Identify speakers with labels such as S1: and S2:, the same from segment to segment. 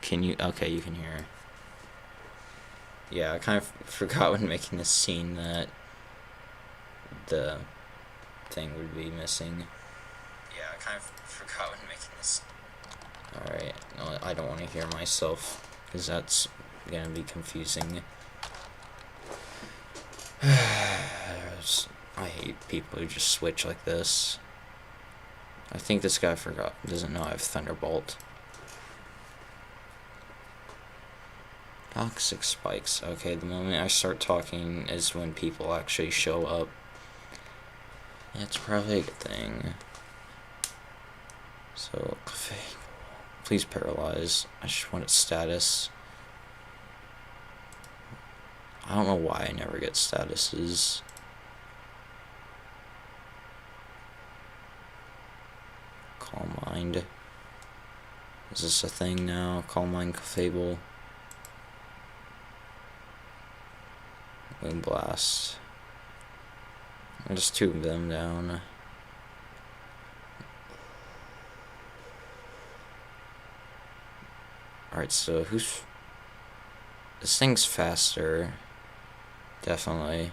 S1: Can you? Okay, you can hear. Yeah, I kind of forgot when making this scene that the thing would be missing. Yeah, I kind of forgot when making this. Alright, no, I don't want to hear myself, because that's gonna be confusing. I hate people who just switch like this. I think this guy doesn't know I have Thunderbolt. Toxic spikes. Okay, the moment I start talking is when people actually show up. That's probably a good thing. So, please paralyze. I just want its status. I don't know why I never get statuses. Calm Mind. Is this a thing now? Calm Mind, Fable. Wing Blast. There's two of them down. Alright, so this thing's faster. Definitely.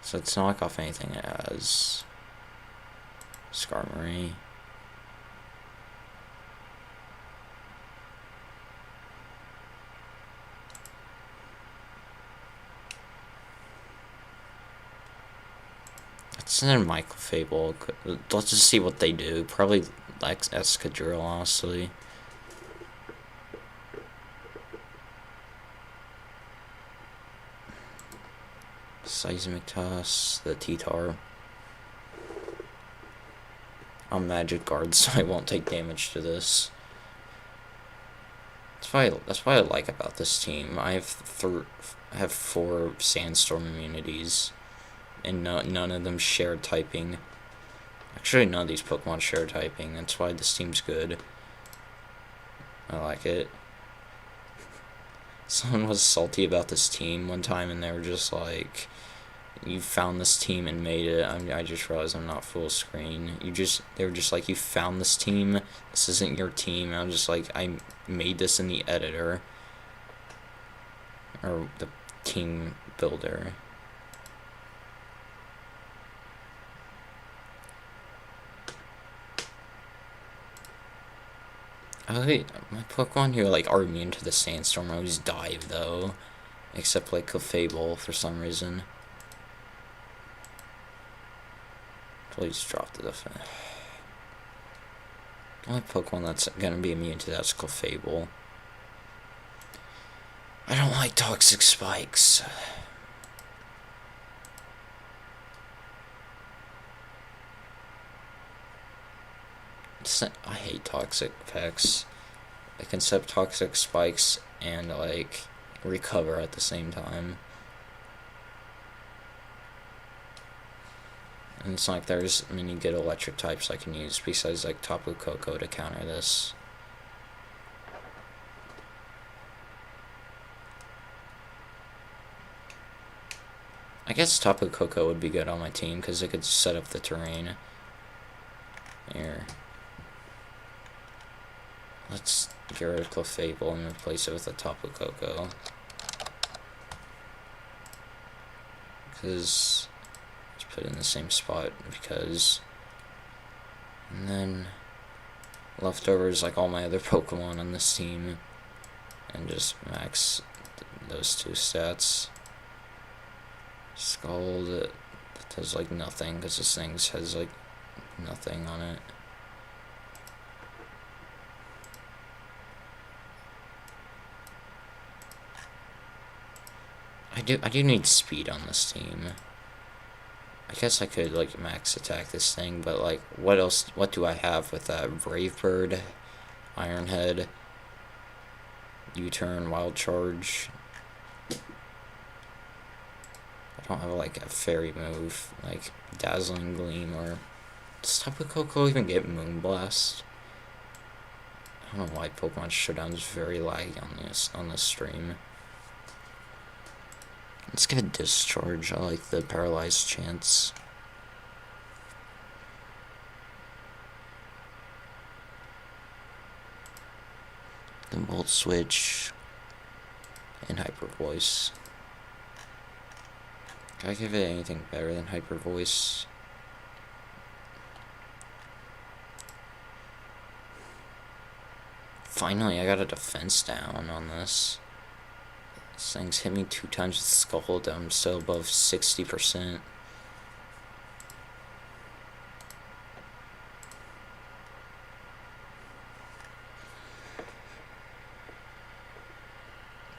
S1: So it's not knock off anything it has. Skarmory. Let's send in Michael Fable. Let's just see what they do. Probably like Excadrill, honestly. Seismic Toss, the T-Tar. I'm Magic Guard, so I won't take damage to this. That's what I like about this team. I have 4 Sandstorm immunities, and none of them share typing. Actually, none of these Pokemon share typing. That's why this team's good. I like it. Someone was salty about this team one time, and they were just like, "You found this team and made it." I just realized I'm not full screen. They were just like, "You found this team. This isn't your team." And I'm just like, I made this in the editor or the team builder. Okay, my Pokemon here like are immune to the Sandstorm. I always dive though, except like Clefable for some reason. Please drop the defense. The only Pokemon that's gonna be immune to that's Clefable. I don't like toxic spikes. I hate toxic effects. I can set toxic spikes and like recover at the same time. And it's not like there's many good electric types I can use besides like Tapu Koko to counter this. I guess Tapu Koko would be good on my team because it could set up the terrain. Here. Let's get rid of Clefable and replace it with a Tapu Koko. Because let's put it in the same spot because. And then leftovers like all my other Pokemon on this team. And just max those 2 stats. Scald, that does like nothing because this thing has like nothing on it. I do need speed on this team. I guess I could like max attack this thing, but like what do I have with that? Brave Bird, Iron Head, U-turn, Wild Charge. I don't have like a fairy move like Dazzling Gleam, or does Tapu Koko even get Moonblast? I don't know why Pokemon Showdown is very laggy on this stream. Let's get a Discharge. I like the paralyzed chance. Then Volt Switch and Hyper Voice. Can I give it anything better than Hyper Voice? Finally, I got a defense down on this. This thing's hit me 2 times with Skull. I'm still above 60%.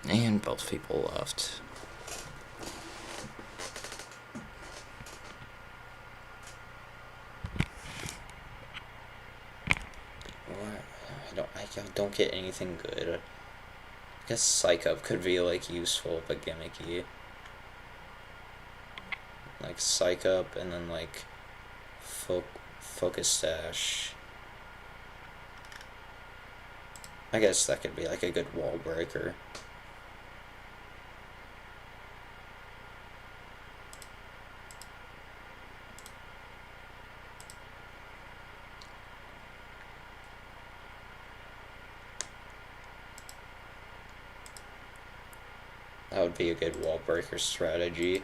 S1: And both people left. I don't get anything good. I guess Psych Up could be like useful but gimmicky. Like Psych Up and then like Focus Stash. I guess that could be like a good wall breaker. That would be a good wall breaker strategy.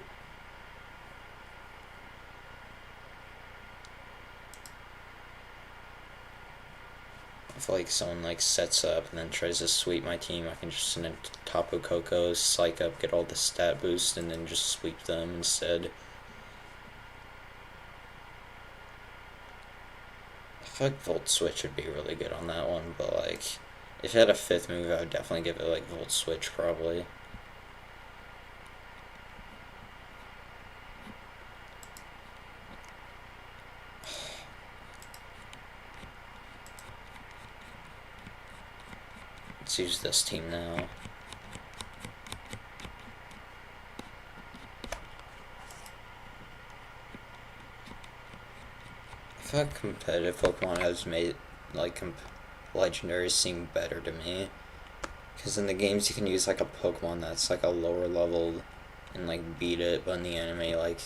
S1: If like someone like sets up and then tries to sweep my team, I can just send in Tapu Koko, Psych Up, get all the stat boost, and then just sweep them instead. I feel like Volt Switch would be really good on that one, but like if it had a 5th move, I would definitely give it like Volt Switch probably. Let's use this team now. I feel like competitive Pokemon has made like legendaries seem better to me. Because in the games you can use like a Pokemon that's like a lower level and like beat it, but in the anime like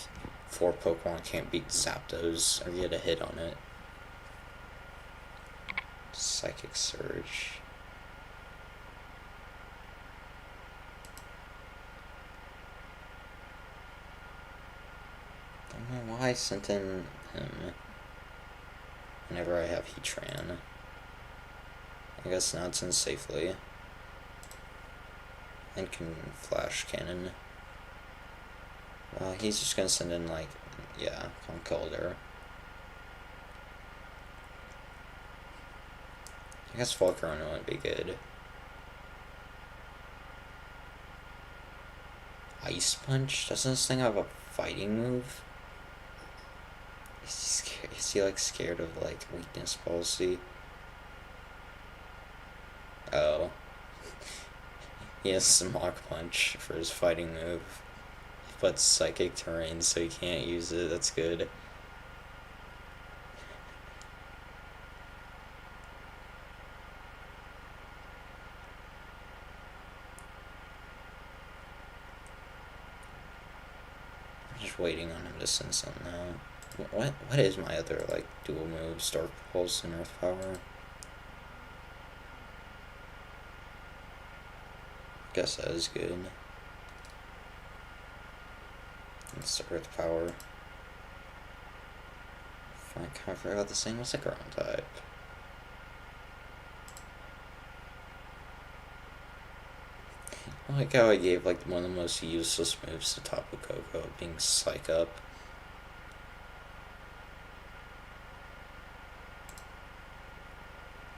S1: 4 Pokemon can't beat Zapdos or get a hit on it. Psychic Surge. I don't know why I sent in him whenever I have Heatran. I guess now it's in safely. And can Flash Cannon. Well, he's just gonna send in like, yeah, Conkeldurr. I guess Volcarona would be good. Ice Punch? Doesn't this thing have a fighting move? Is he like scared of like weakness policy? Oh. He has Mach Punch for his fighting move. But Psychic Terrain, so he can't use it. That's good. I'm just waiting on him to send something out. What is my other like dual moves? Dark Pulse and Earth Power. Guess that is good. It's Earth Power. I kind of forgot the same was a ground type. I like how I gave like one of the most useless moves to Tapu Koko, being Psych Up.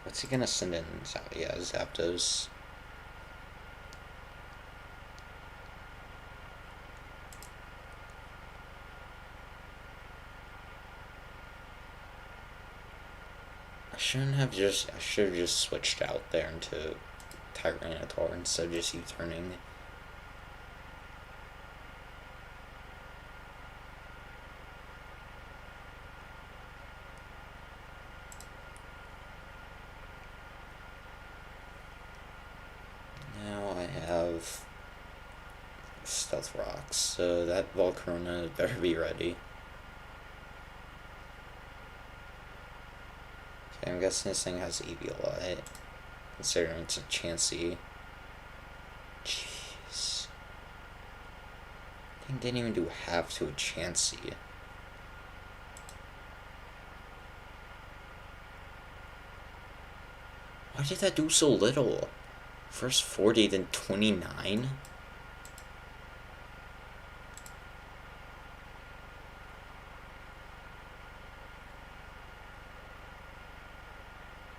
S1: What's he gonna send in? Yeah, Zapdos. I should have just switched out there into Tyranitar instead of just U-turning. Now I have Stealth Rocks, so that Volcarona better be ready. Okay, I'm guessing this thing has Eviolite. Considering it's a Chansey. Jeez. Thing didn't even do half to a Chansey. Why did that do so little? First 40, then 29?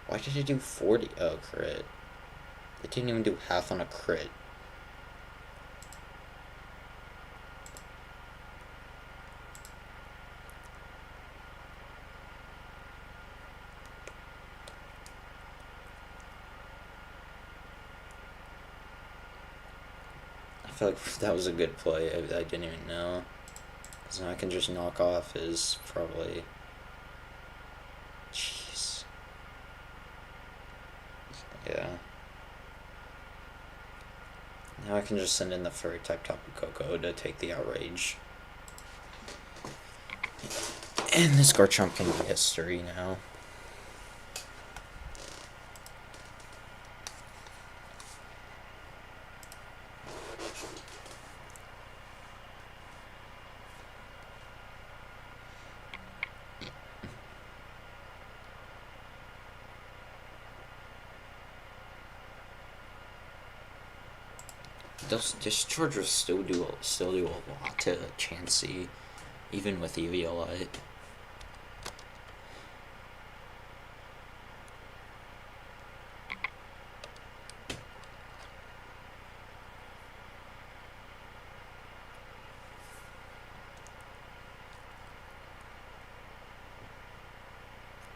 S1: Why did it do 40? Oh, crit. It didn't even do half on a crit. I feel like that was a good play. I didn't even know. Because now I can just knock off his probably... Jeez. Yeah. Now I can just send in the furry type Tapu Koko to take the outrage. And this Garchomp can be history now. Those dischargers still do a lot to Chansey, even with Eviolite.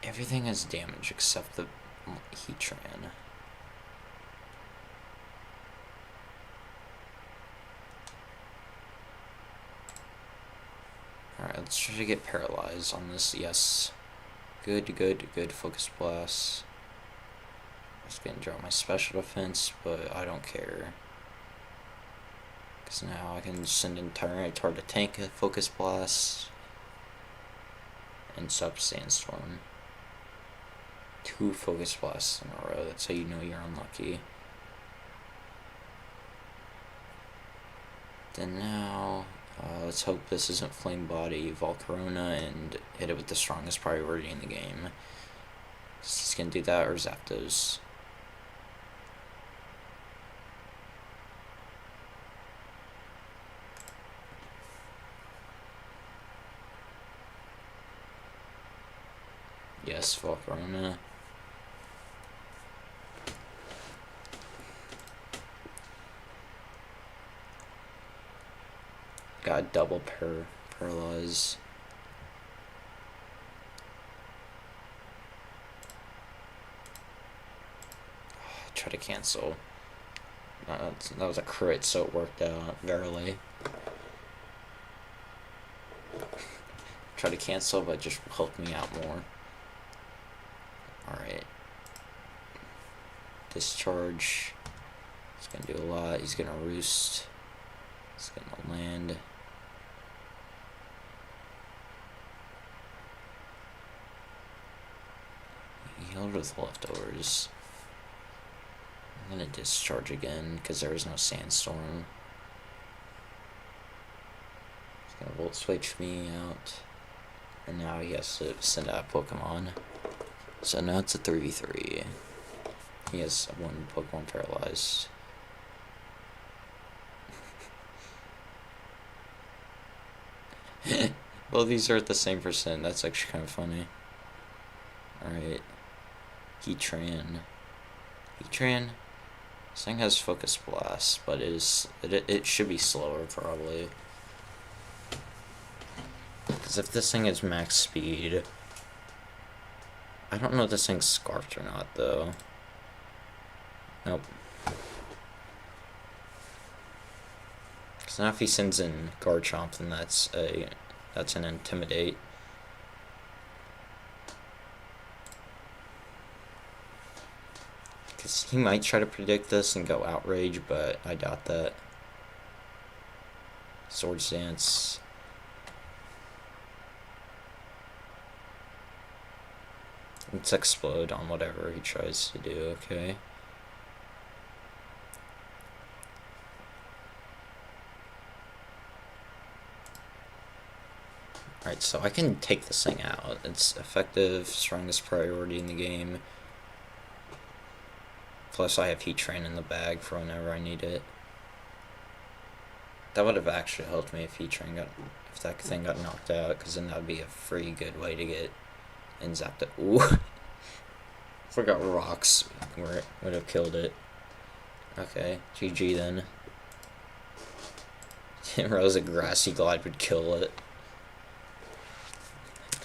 S1: Everything has damage except the Heatran. Alright, let's try to get paralyzed on this. Yes. Good. Focus Blast. I was gonna draw my special defense, but I don't care. Because now I can send in Tyranitar to tank a Focus Blast. And sub Sandstorm. 2 Focus Blasts in a row. That's how you know you're unlucky. Then now... let's hope this isn't Flame Body, Volcarona, and hit it with the strongest priority in the game. He's gonna do that or Zapdos. Yes, Volcarona. Got double paralyze. Try to cancel. That was a crit, so it worked out. Verily. Try to cancel, but just help me out more. Alright. Discharge. He's gonna do a lot. He's gonna roost. He's gonna land. Healed with leftovers. I'm gonna discharge again because there is no Sandstorm. He's gonna Volt Switch me out. And now he has to send out Pokemon. So now it's a 3v3. He has 1 Pokemon paralyzed. Well, these are at the same percent. That's actually kind of funny. Alright. Heatran. This thing has Focus Blast, but it should be slower, probably. Because if this thing is max speed... I don't know if this thing's Scarfed or not, though. Nope. Because now if he sends in Garchomp, then that's an Intimidate. Because he might try to predict this and go Outrage, but I doubt that. Swords Dance. Let's explode on whatever he tries to do, okay? Alright, so I can take this thing out. It's effective, strongest priority in the game. Plus I have heat train in the bag for whenever I need it. That would have actually helped me if if that thing got knocked out, because then that would be a pretty good way to get and zapped it. Ooh. Forgot rocks would have killed it. Okay, GG then. Didn't realize a grassy glide would kill it.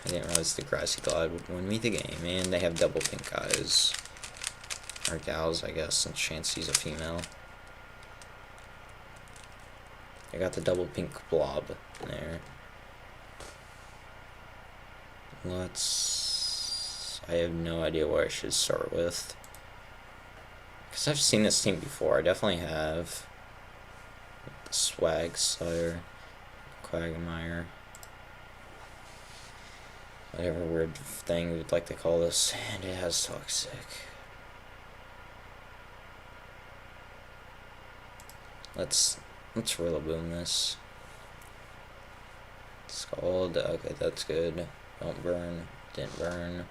S1: I didn't realize the grassy glide would win me the game, and they have double pink guys. Or gals, I guess, since Chansey's a female. I got the double pink blob there. I have no idea where I should start with. Because I've seen this team before, I definitely have. Swag, Slayer, Quagmire. Whatever weird thing we'd like to call this. And it has Toxic. Let's Rillaboom this. Scald, okay, that's good. Don't burn, didn't burn.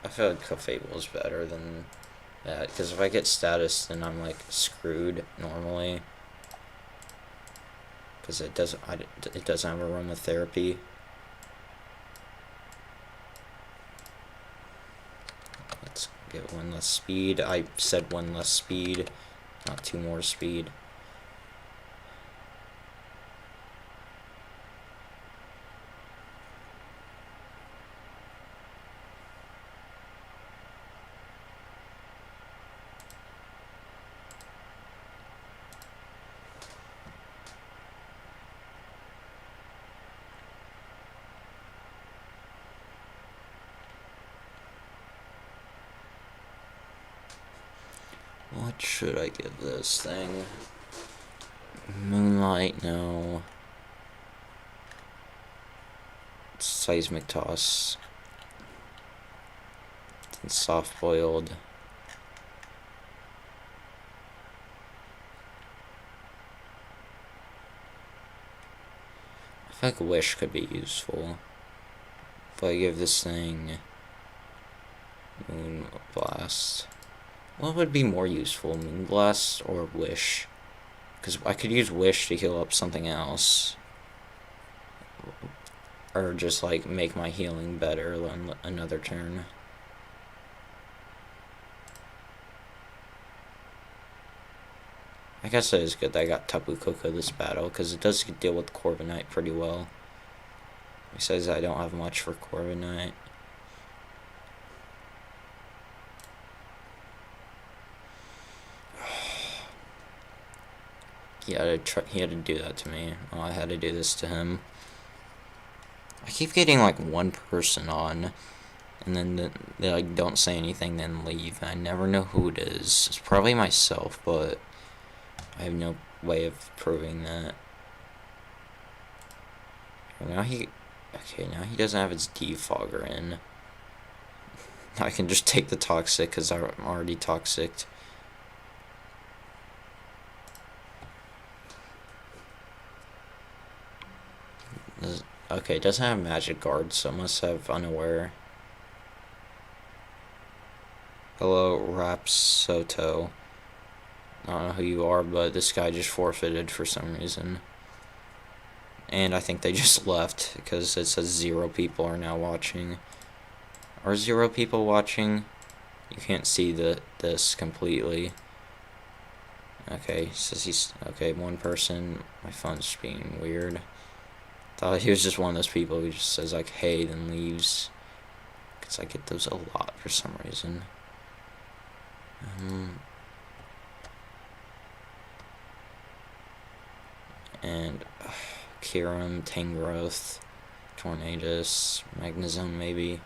S1: I feel like Clefable is better than that, because if I get status, then I'm like screwed normally. Because it doesn't have aromatherapy. Let's get one less speed. I said one less speed, not two more speed. What should I give this thing? Moonlight, no. Seismic Toss. And Soft Boiled. I feel like Wish could be useful. If I give this thing Moon Blast. What would be more useful, Moonblast or Wish? Because I could use Wish to heal up something else. Or just, like, make my healing better on another turn. I guess it is good that I got Tapu Koko this battle, because it does deal with Corviknight pretty well. He says I don't have much for Corviknight. He had to do that to me. Oh, I had to do this to him. I keep getting like one person on, and then they like don't say anything, then leave. I never know who it is. It's probably myself, but I have no way of proving that. Now he doesn't have his defogger in. I can just take the Toxic because I'm already toxic. Okay, it doesn't have Magic Guard, so it must have Unaware. Hello, Rapsoto. I don't know who you are, but this guy just forfeited for some reason. And I think they just left, because it says 0 people are now watching. Are 0 people watching? You can't see this completely. Okay, says he's... Okay, one person. My phone's just being weird. Thought he was just one of those people who just says like hey then leaves, because I get those a lot for some reason. And Kyurem, Tangrowth, Tornadus, Magnezone maybe.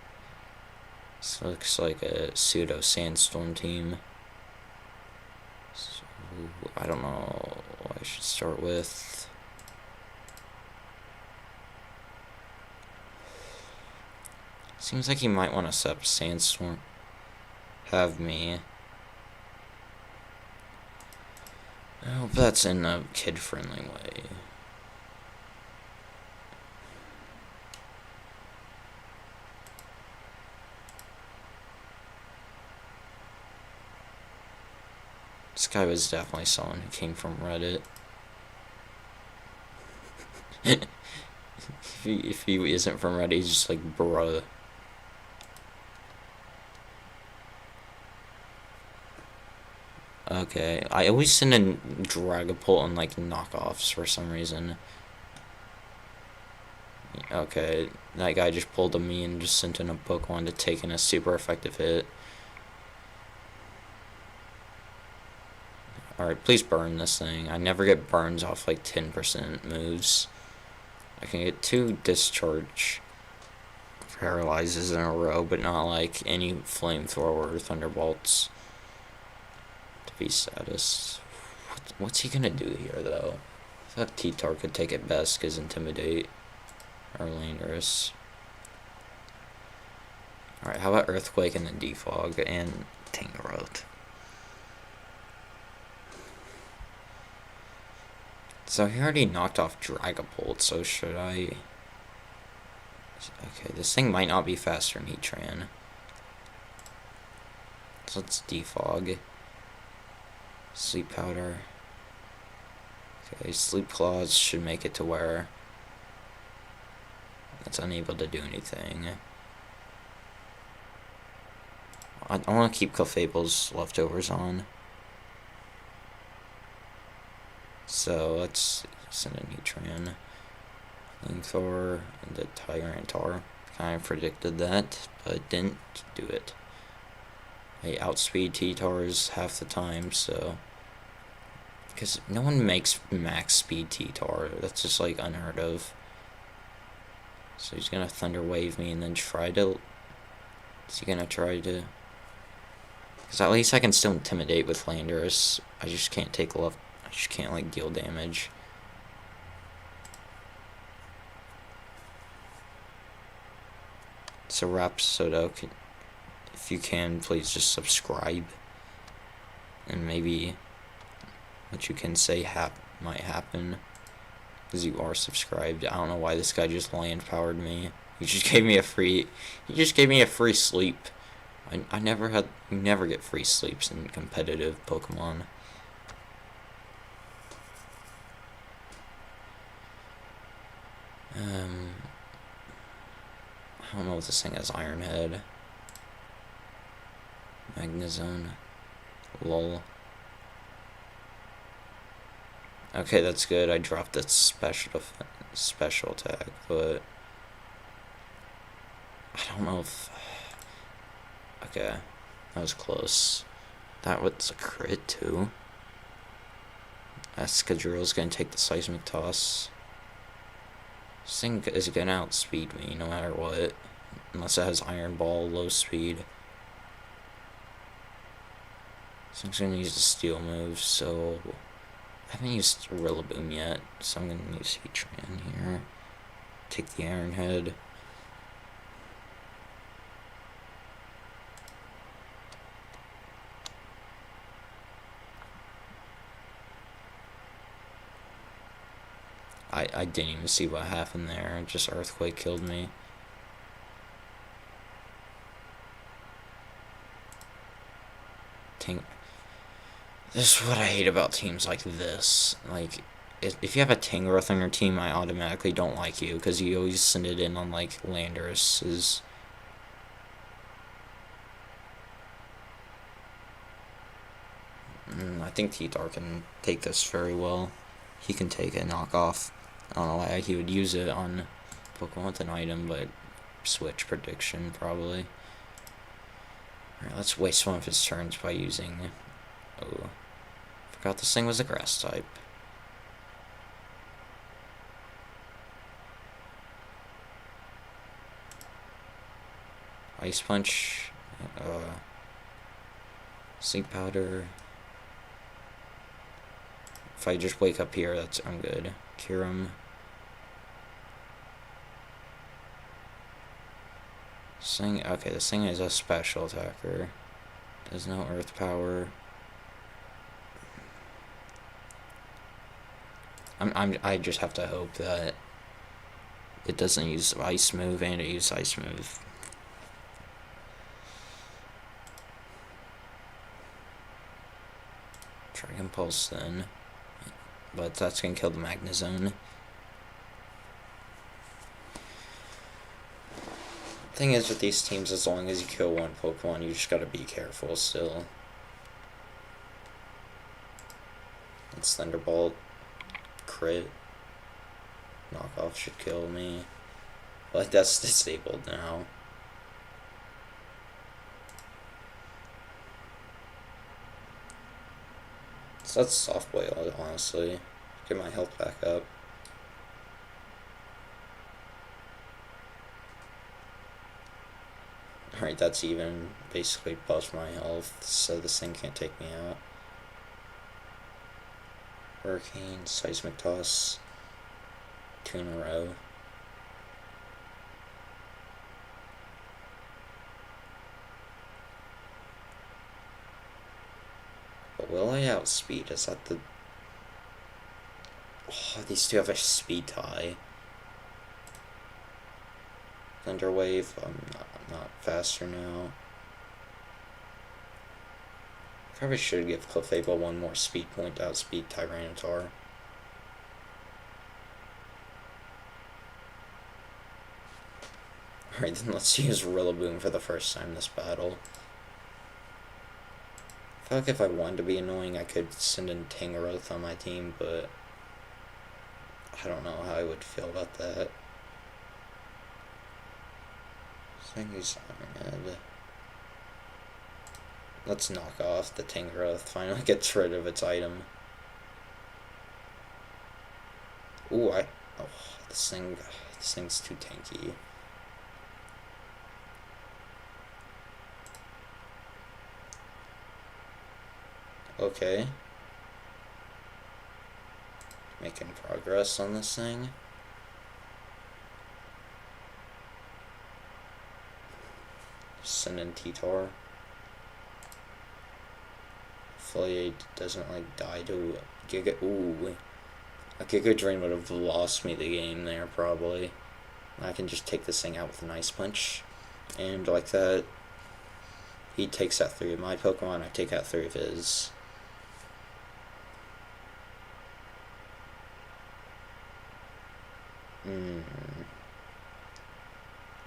S1: This looks like a pseudo Sandstorm team. So I don't know what I should start with. Seems like he might want to set up Sandstorm. Have me. I hope that's in a kid-friendly way. This guy was definitely someone who came from Reddit. if he isn't from Reddit, he's just like, bruh. Okay, I always send in Dragapult on like knockoffs for some reason. Okay, that guy just pulled a me and just sent in a Pokemon to take in a super effective hit. Alright, please burn this thing. I never get burns off like 10% moves. I can get 2 discharge paralyzes in a row, but not like any flamethrower or thunderbolts to be status. What's he gonna do here though? I thought T-Tar could take it best because Intimidate or Landorus. Alright, how about Earthquake and then Defog and Tangrowth? So he already knocked off Dragapult, so should I... Okay, this thing might not be faster than Heatran. So let's Defog. Sleep Powder. Okay, Sleep Claws should make it to where it's unable to do anything. I want to keep Clefable's leftovers on. So let's send in Heatran. Flamethrower and the Tyranitar. Kind of predicted that, but didn't do it. I outspeed T-Tars half the time, so... Because no one makes max speed T-Tar. That's just like unheard of. So he's gonna Thunder Wave me and then try to... Is he gonna try to... Because at least I can still Intimidate with Landorus. I just can't take left... I just can't like deal damage. So Rhapsody, if you can, please just subscribe. And maybe what you can say might happen. Because you are subscribed. I don't know why this guy just land powered me. He just gave me a free sleep. You never get free sleeps in competitive Pokemon. I don't know if this thing has Iron Head. Magnezone. Lol. Okay, that's good. I dropped that special attack, but I don't know if... Okay, that was close. That was a crit too. Escadrille's gonna take the Seismic Toss. This thing is gonna outspeed me no matter what. Unless it has Iron Ball, low speed. So I'm gonna use the Steel move, so... I haven't used Rillaboom yet, so I'm gonna use Heatran here. Take the Iron Head. I didn't even see what happened there. Just Earthquake killed me. This is what I hate about teams like this. Like, if you have a Tangrowth on your team, I automatically don't like you, because you always send it in on, like, Landorus's. I think T-Tar can take this very well. He can take a knockoff. I don't know why he would use it on Pokemon with an item, but switch prediction, probably. Alright, let's waste one of his turns by using... Oh, forgot this thing was a grass type. Ice Punch, Sleep Powder. If I just wake up here, I'm good. Cure him. Okay, this thing is a special attacker. There's no earth power. I just have to hope that it doesn't use Ice Move and it uses Ice Move. Dragon Pulse then. But that's gonna kill the Magnezone. Thing is with these teams, as long as you kill one Pokemon, you just gotta be careful still. It's Thunderbolt. Crit. Knockoff should kill me. Like, that's disabled now. So that's Soft Boil, honestly. Get my health back up. Alright, that's even. Basically buffs my health, so this thing can't take me out. Hurricane, Seismic Toss. 2 in a row. But will I outspeed? Is that the... Oh, these two have a speed tie. Thunder Wave, I'm not faster now. Probably should give Clefable one more speed point to outspeed Tyranitar. Alright, then let's use Rillaboom for the first time this battle. I feel like if I wanted to be annoying, I could send in Tangrowth on my team, but I don't know how I would feel about that. I think he's Ironhead. Let's knock off the Tangrowth. Finally gets rid of its item. Ooh, oh, this thing's too tanky. Okay. Making progress on this thing. Send in T-Tar. Hopefully it doesn't like die to Giga. Ooh, a Giga Drain would have lost me the game there probably. I can just take this thing out with an Ice Punch, and like that, he takes out 3 of my Pokemon. I take out 3 of his.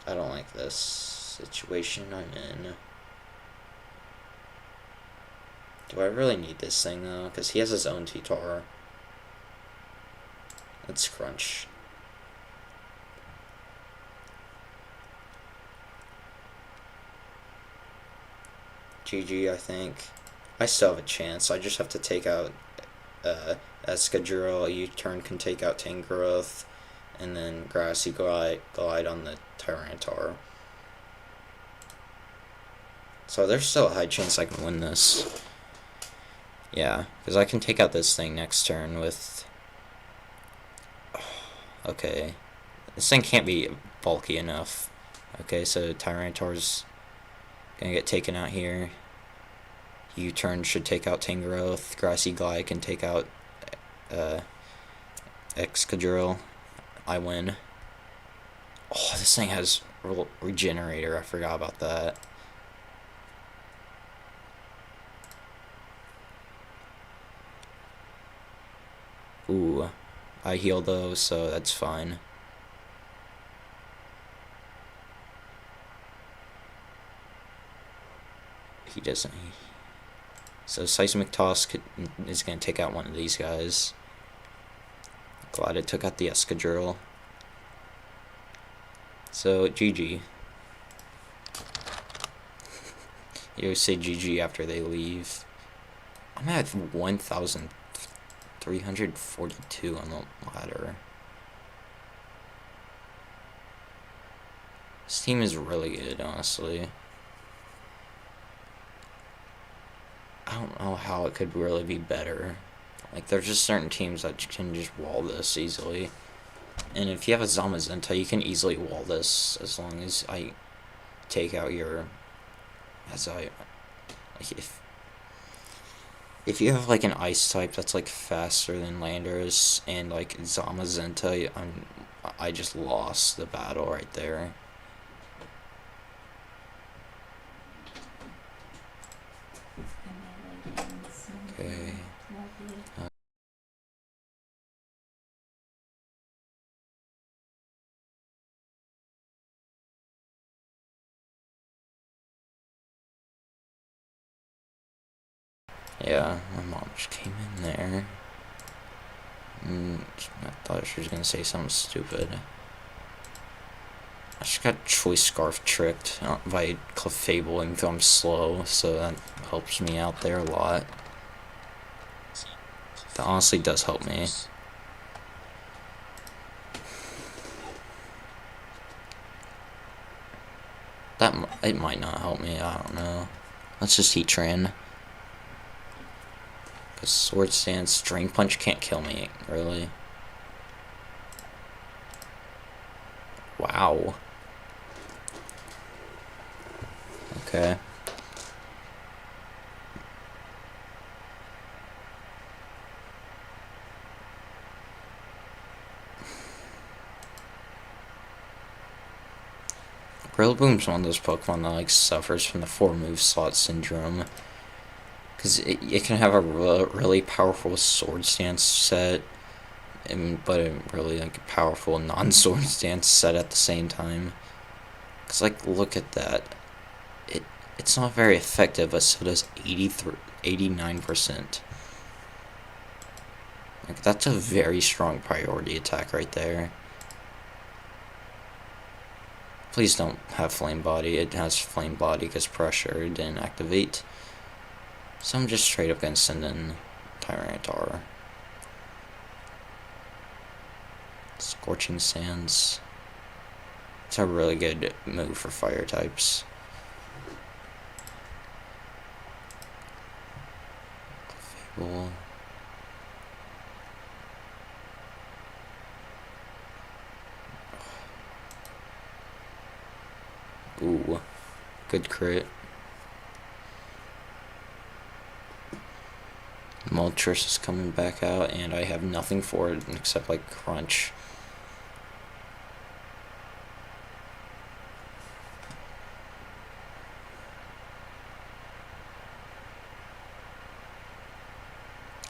S1: I don't like this situation I'm in. Do I really need this thing though? Because he has his own T-Tar. Let's Crunch. GG, I think. I still have a chance. I just have to take out Escadrille. A U-turn can take out Tangrowth. And then Grassy Glide on the Tyranitar. So there's still a high chance I can win this. Yeah, because I can take out this thing next turn with... Okay. This thing can't be bulky enough. Okay, so Tyranitar's gonna get taken out here. U-turn should take out Tangrowth. Grassy Glide can take out Excadrill. I win. Oh, this thing has Regenerator. I forgot about that. Ooh, I heal though, so that's fine. He doesn't. So Seismic Toss is going to take out one of these guys. Glad it took out the Escadrille. So, GG. You always say GG after they leave. I'm at 1,342 on the ladder. This team is really good, honestly. I don't know how it could really be better. Like, there's just certain teams that can just wall this easily. And if you have a Zamazenta, you can easily wall this as long as I take out your... Like, if... If you have like an ice type that's like faster than Landers and like Zamazenta, I just lost the battle right there. Okay. Yeah, my mom just came in there. I thought she was gonna say something stupid. I just got Choice Scarf tricked by Clefable, even though I'm slow, so that helps me out there a lot. That honestly does help me. It might not help me, I don't know. Let's just Heat Train. Because Sword Stance, Drain Punch can't kill me, really. Wow. Okay. Rillaboom's one of those Pokemon that like suffers from the 4 move slot syndrome. Because it can have a really powerful Sword Stance set, but a really like powerful non-Sword Stance set at the same time. Because like, look at that. It's not very effective, but so does 89%. Like, that's a very strong priority attack right there. Please don't have Flame Body. It has Flame Body because pressure didn't activate. So I'm just straight up gonna send in Tyranitar. Scorching Sands. It's a really good move for fire types. Fable. Ooh. Good crit. Moltres is coming back out, and I have nothing for it except like Crunch.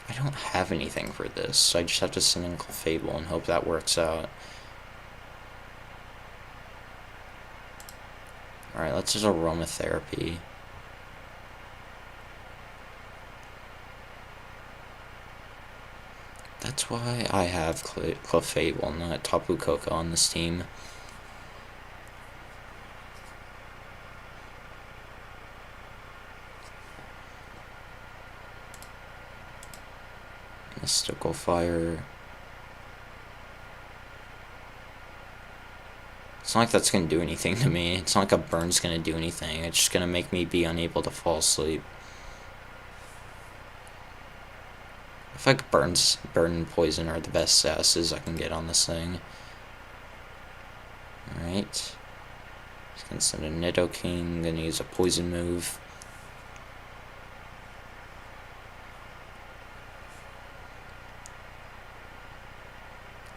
S1: I don't have anything for this, so I just have to send in Clefable and hope that works out. Alright, let's just Aromatherapy. That's why I have Clefable, not Tapu Koko on this team. Mystical Fire. It's not like that's gonna do anything to me. It's not like a burn's gonna do anything. It's just gonna make me be unable to fall asleep. I feel like burn and poison are the best statuses I can get on this thing. Alright. Just gonna send a Nidoking, gonna use a poison move.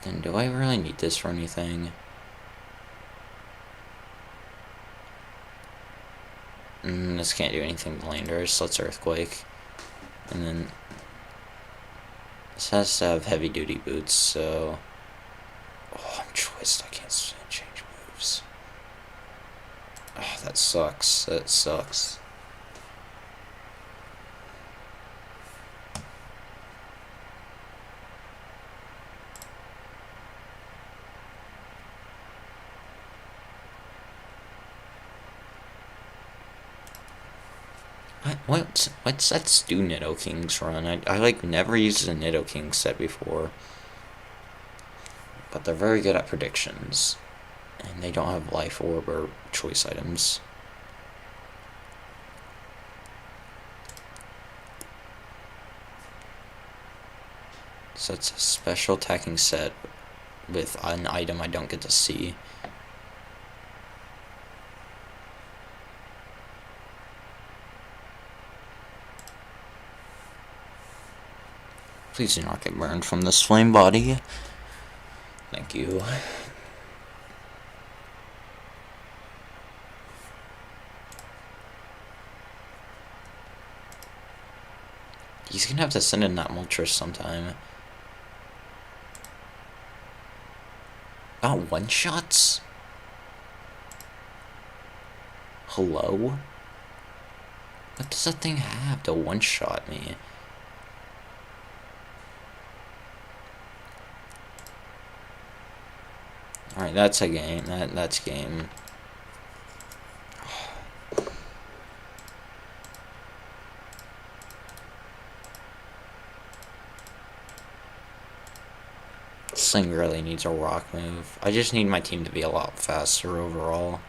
S1: Then do I really need this for anything? This can't do anything to Landers. Let's Earthquake. And then this has to have heavy duty boots, so. Oh, I'm choiced. I can't change moves. Oh, that sucks. That sucks. What sets do Nidokings run? I like never used a Nidoking set before. But they're very good at predictions. And they don't have Life Orb or choice items. So it's a special attacking set with an item I don't get to see. Please do not get burned from this flame body. Thank you. He's gonna have to send in that Moltres sometime. Not one-shots? Hello? What does that thing have to one-shot me? Alright, that's a game. That's game. This thing really needs a rock move. I just need my team to be a lot faster overall.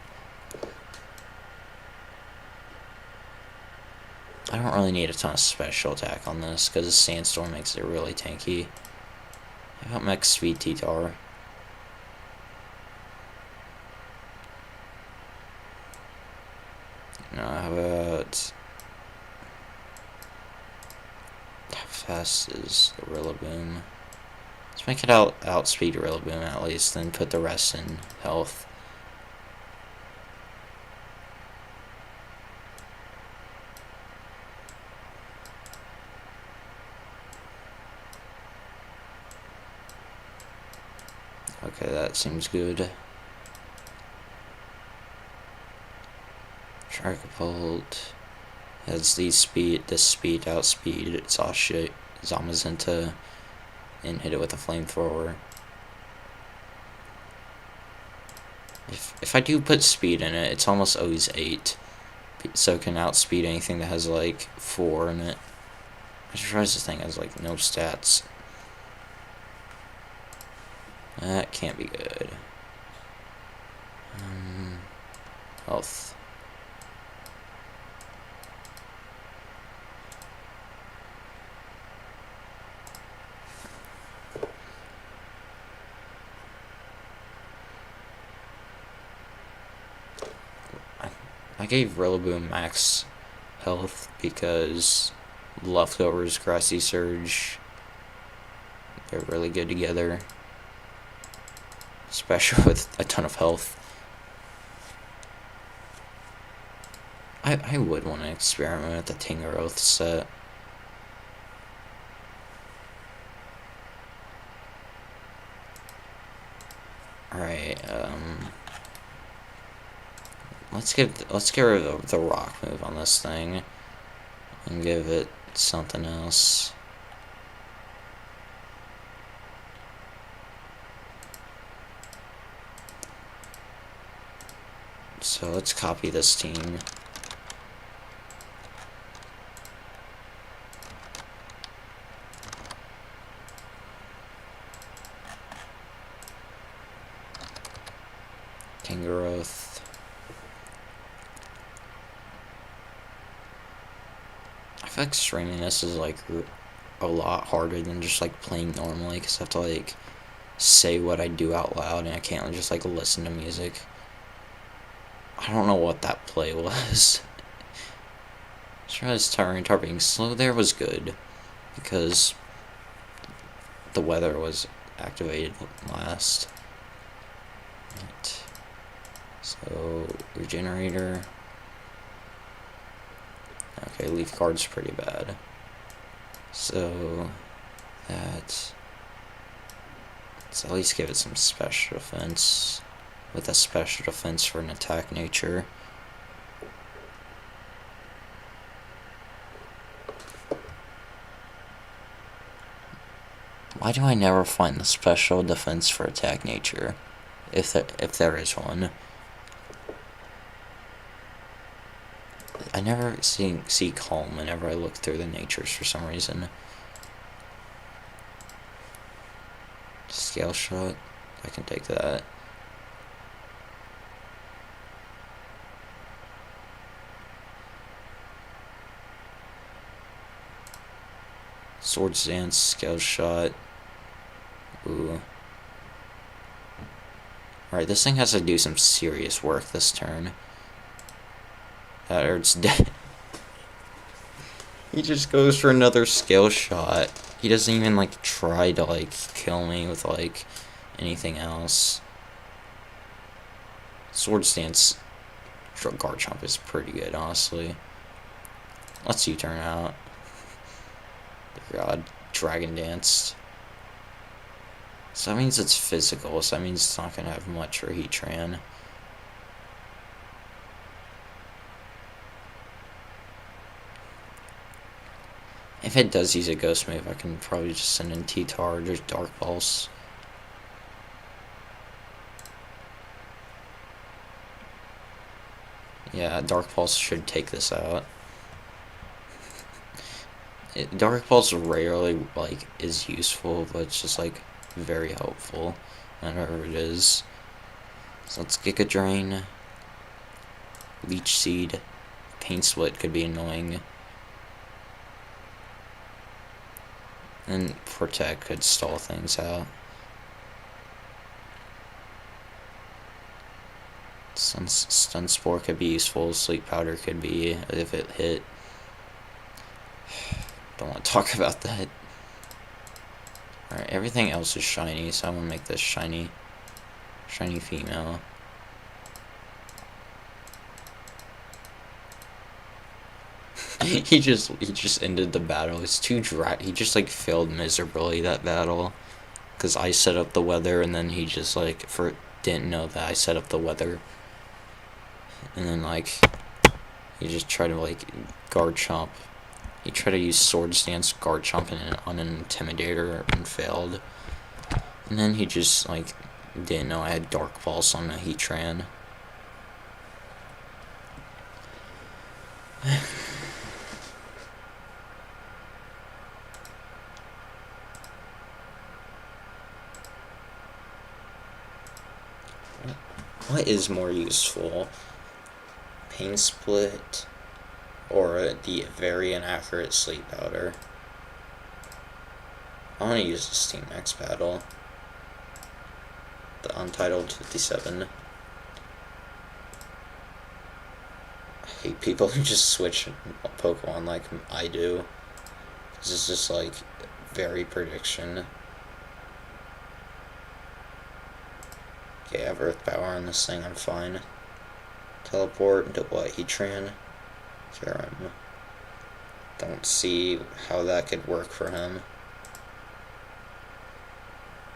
S1: I don't really need a ton of special attack on this, because the Sandstorm makes it really tanky. How about Max Speed T-Tar? No, how about... How fast is the Rillaboom? Let's make it outspeed Rillaboom at least, then put the rest in health. Okay, that seems good. Sharkbolt has this speed outspeed its offshoot Zamazenta and hit it with a flamethrower. If I do put speed in it, it's almost always 8, so it can outspeed anything that has like 4 in it. I'm surprised this thing has like no stats. That can't be good. Health. I gave Rillaboom max health because Leftovers, Grassy Surge, they're really good together. Especially with a ton of health. I would want to experiment with the Tingeroth set. Alright, let's get rid of the rock move on this thing and give it something else. So let's copy this team. Tingeroth. I feel like streaming this is like a lot harder than just like playing normally, because I have to like say what I do out loud and I can't just like listen to music. I don't know what that play was. This Tyranitar being slow there was good, because the weather was activated last. Right. So, Regenerator. Okay, Leaf Guard's pretty bad. So, let's at least give it some special defense. With a special defense for an attack nature. Why do I never find the special defense for attack nature? If there is one. I never see calm whenever I look through the natures for some reason. Scale Shot. I can take that. Swords Dance, Scale Shot. Ooh. Alright, this thing has to do some serious work this turn. Or it's dead. He just goes for another Scale Shot. He doesn't even, like, try to, like, kill me with, like, anything else. Sword Stance guard chomp is pretty good, honestly. Let's U-turn out. God, Dragon Danced. So that means it's physical, so that means it's not gonna have much for Heatran. If it does use a ghost move, I can probably just send in T-Tar or just Dark Pulse. Yeah, Dark Pulse should take this out. Dark Pulse rarely, like, is useful, but it's just, like, very helpful, whatever it is. So let's Giga Drain. Leech Seed. Pain Split could be annoying. And Protect could stall things out. Stun Spore could be useful. Sleep Powder could be if it hit. Don't want to talk about that. Alright, everything else is shiny, so I'm gonna make this shiny. Shiny female. he just ended the battle. It's too dry. He just, like, failed miserably that battle. Because I set up the weather, and then he just, like, didn't know that I set up the weather. And then, like, he just tried to, like, guard chomp. He tried to use Sword Stance, guard chomp on an Intimidator and failed. And then he just, like, didn't know I had Dark Pulse on a Heatran. What is more useful? Pain Split or the very inaccurate Sleep Powder? I want to use the Steam X Battle. The Untitled 57. I hate people who just switch Pokemon like I do. This is just, like, very prediction. Okay, I have Earth Power on this thing, I'm fine. Teleport into what? Heatran? Kyurem. Don't see how that could work for him.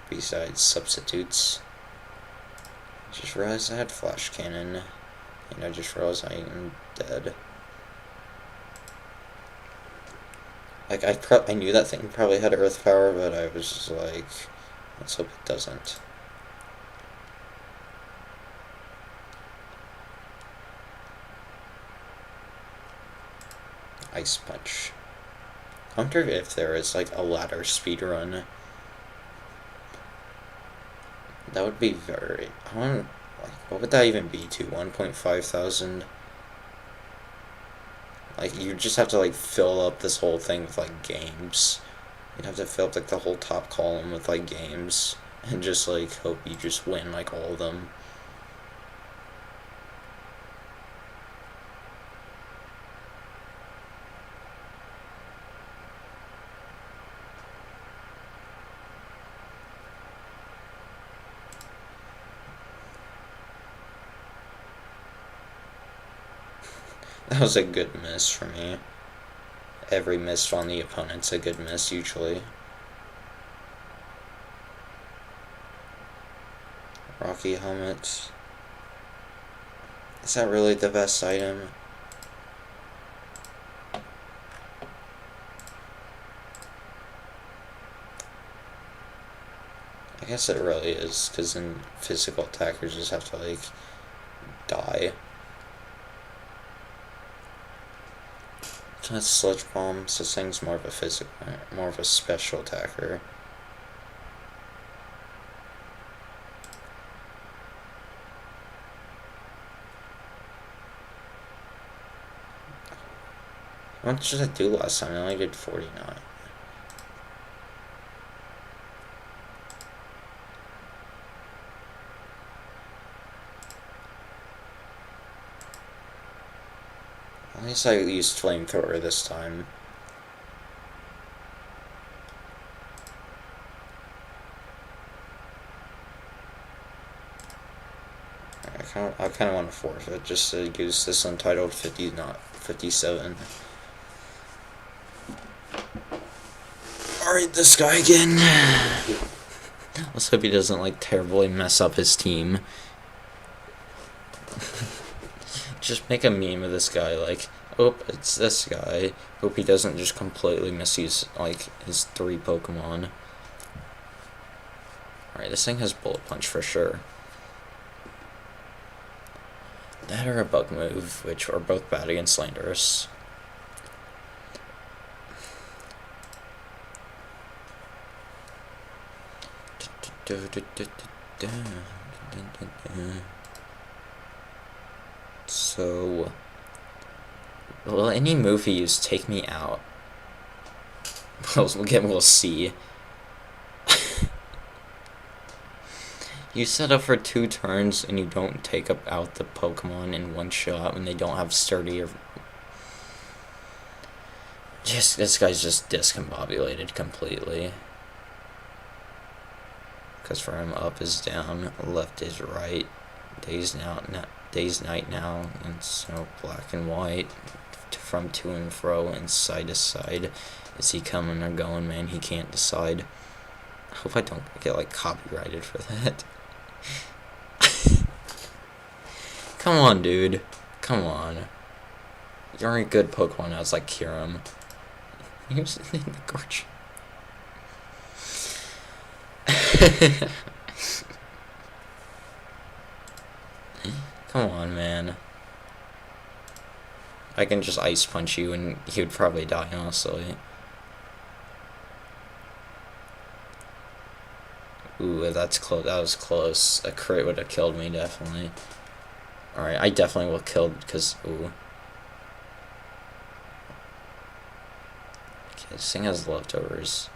S1: Besides substitutes. Just realized I had Flash Cannon. And I just realized I am dead. Like, I knew that thing probably had Earth Power, but I was just like, let's hope it doesn't. Ice Punch. I wonder if there is, like, a ladder speedrun. That would be very... like, what would that even be to? 1.5 thousand? Like, you just have to, like, fill up this whole thing with, like, games. You'd have to fill up, like, the whole top column with, like, games. And just, like, hope you just win, like, all of them. That was a good miss for me. Every miss on the opponent's a good miss, usually. Rocky Helmet. Is that really the best item? I guess it really is, because then physical attackers just have to, like, die. So that's Sludge Bomb, so this thing's more of a special attacker. What did I do last time? I only did 49. At least I used Flamethrower this time. I kind of want to forfeit just to use this untitled 50, not 57. Alright, this guy again. Let's hope he doesn't like terribly mess up his team. Just make a meme of this guy, like, oh, it's this guy. Hope he doesn't just completely misuse like his 3 Pokemon. Alright, this thing has Bullet Punch for sure. That or a Bug Move, which are both bad against Landorus. So, will any move he used take me out? We'll see. You set up for 2 turns and you don't take out the Pokemon in 1 shot when they don't have sturdy or... this guy's just discombobulated completely. Because for him, up is down, left is right, day's night now, and so black and white, from to and fro and side to side. Is he coming or going, man? He can't decide. I hope I don't get like copyrighted for that. Come on, dude. Come on. You're a good Pokemon now. It's like Kyurem. He was in the gorge. Come on, man. I can just Ice Punch you and he would probably die, honestly. Ooh, that's close. That was close. A crit would have killed me, definitely. Alright, I definitely will kill, because, ooh. Okay, this thing has leftovers.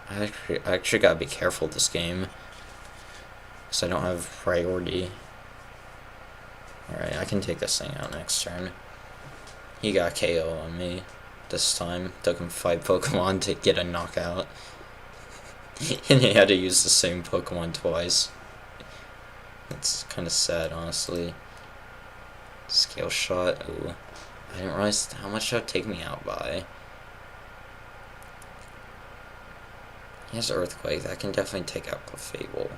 S1: I actually gotta be careful this game, because I don't have priority. Alright, I can take this thing out next turn. He got KO on me this time. Took him 5 Pokemon to get a knockout. And he had to use the same Pokemon twice. That's kind of sad, honestly. Scale Shot. Ooh. I didn't realize how much that would take me out by. He has Earthquake. That can definitely take out Clefable.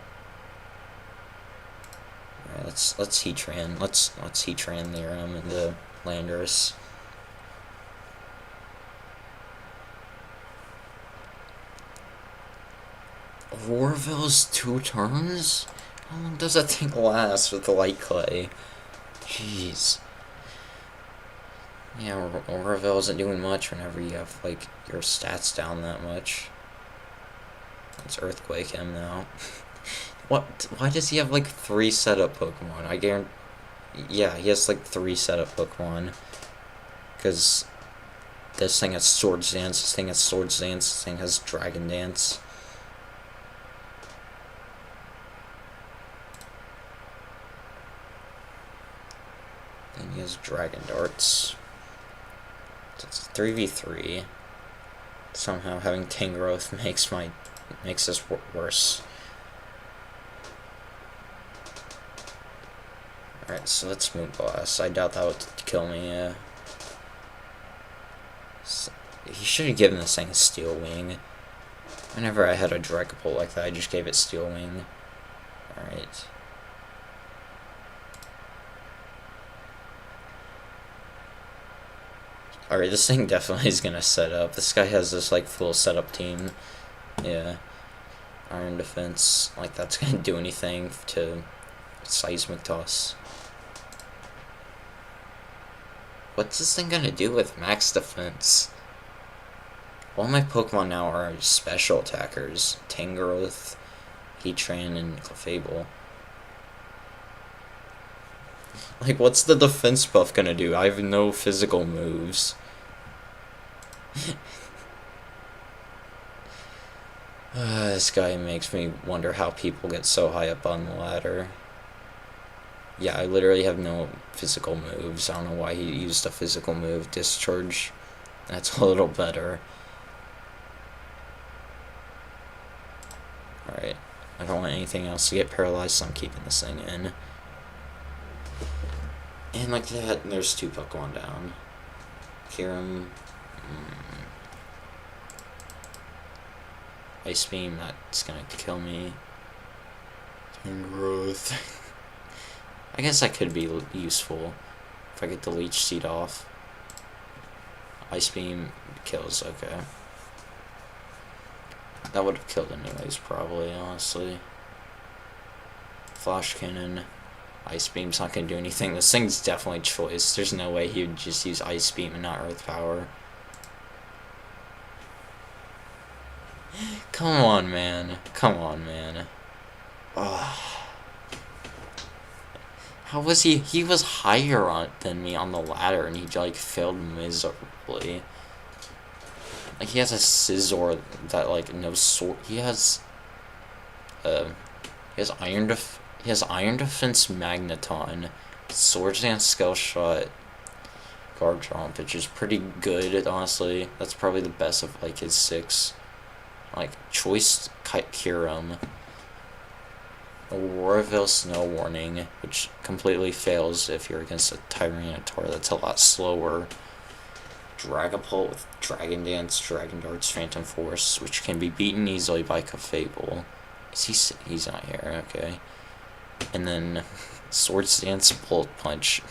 S1: Alright, let's Heatran. Let's Heatran Lyrium into Landorus. Warville's 2 turns? How long does that thing last with the Light Clay? Jeez. Yeah, Warville isn't doing much whenever you have, like, your stats down that much. Let's Earthquake him now. What? Why does he have, like, 3 setup Pokemon? I guarantee... Yeah, he has, like, 3 setup Pokemon. Because this thing has Swords Dance, this thing has Swords Dance, this thing has Dragon Dance. Then he has Dragon Darts. So it's 3v3. Somehow having Tangrowth makes this worse. Alright, so let's Moonblast. I doubt that would kill me. So he should have given this thing a Steel Wing. Whenever I had a Dragapult like that, I just gave it Steel Wing. Alright. Alright, this thing definitely is gonna set up. This guy has this, like, full setup team. Yeah. Iron Defense. Like, that's gonna do anything to Seismic Toss. What's this thing gonna do with Max Defense? All my Pokemon now are special attackers. Tangrowth, Heatran, and Clefable. Like, what's the defense buff gonna do? I have no physical moves. This guy makes me wonder how people get so high up on the ladder. Yeah, I literally have no physical moves. I don't know why he used a physical move. Discharge. That's a little better. Alright. I don't want anything else to get paralyzed, so I'm keeping this thing in. And like that, there's 2 Pokemon down. Kyurem. Ice Beam, that's gonna kill me. Turn Growth. I guess that could be useful if I get the Leech Seed off. Ice Beam kills, okay. That would have killed anyways, probably, honestly. Flash Cannon. Ice Beam's not gonna do anything. This thing's definitely choice. There's no way he would just use Ice Beam and not Earth Power. Come on, man. Come on, man. Ugh. How was he? He was higher than me on the ladder, and he like failed miserably. Like he has a Scizor that like no sword. He has Iron Defense Magneton, Swords Dance Skull Shot, Guard Jump, which is pretty good, honestly. That's probably the best of like his 6. Like Choice Kyurem, Auroraville Snow Warning, which completely fails if you're against a Tyranitar that's a lot slower. Dragapult with Dragon Dance, Dragon Darts, Phantom Force, which can be beaten easily by Clefable. He's not here, okay. And then Swords Dance, Bolt Punch,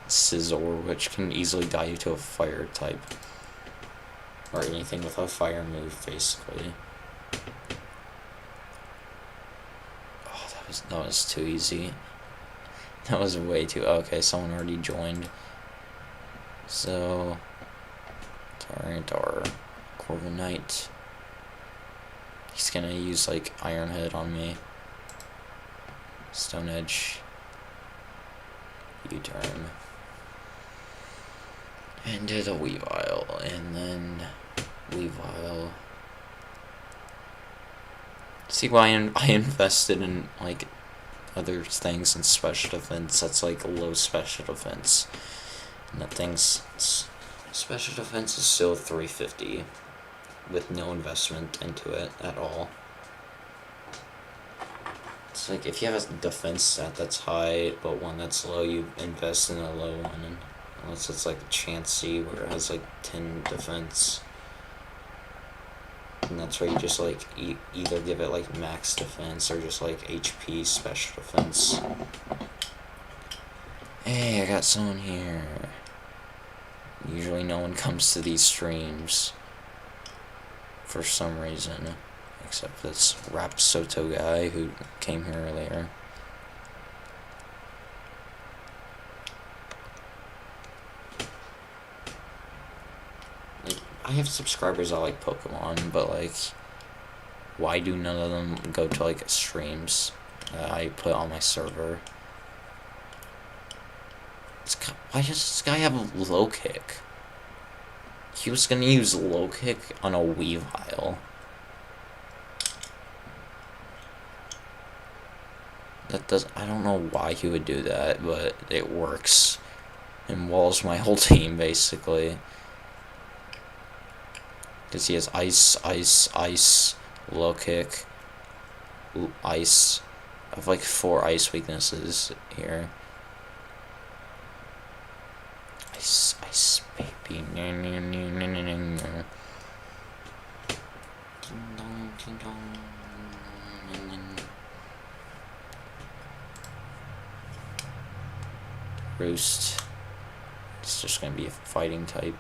S1: Scizor, which can easily die you to a fire type. Or anything with a fire move, basically. Oh, that was too easy. That was way too... Okay, someone already joined. So... Tyranitar, Corviknight. He's gonna use, like, Iron Head on me. Stone Edge. U-turn. And did a Weavile, and then Weavile. See why I invested in like other things in special defense that's like low special defense. And that thing's special defense is still 350 with no investment into it at all. It's like if you have a defense stat that's high but one that's low, you invest in a low one. Unless it's like a Chansey where it has like 10 defense. And that's where you just like either give it like max defense or just like HP special defense. Hey, I got someone here. Usually no one comes to these streams. For some reason. Except this Rapsoto guy who came here earlier. I have subscribers that like Pokemon, but like, why do none of them go to like streams I put on my server? Why does this guy have a low kick? He was gonna use low kick on a Weavile. I don't know why he would do that, but it works. And walls my whole team basically. Because he has ice, low kick, ice. I have like 4 ice weaknesses here. Ice, baby. Roost. It's just gonna be a fighting type.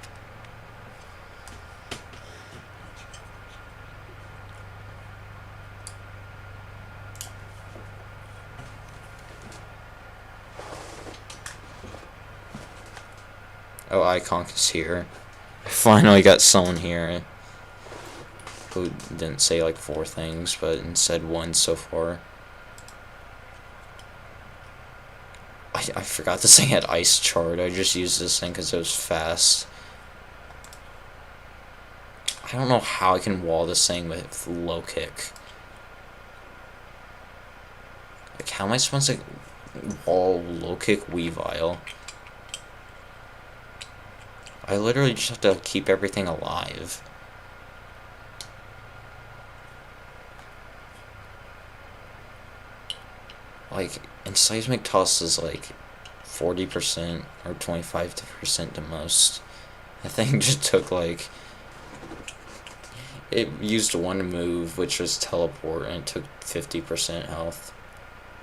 S1: Oh, Iconk is here. I finally got someone here who didn't say like 4 things, but said 1 so far. I forgot this thing had Ice Chart. I just used this thing because it was fast. I don't know how I can wall this thing with low kick. Like, how am I supposed to wall low kick Weavile? I literally just have to keep everything alive. Like, and Seismic Toss is like 40% or 25% to most. That thing just took like... It used one move, which was Teleport, and it took 50% health.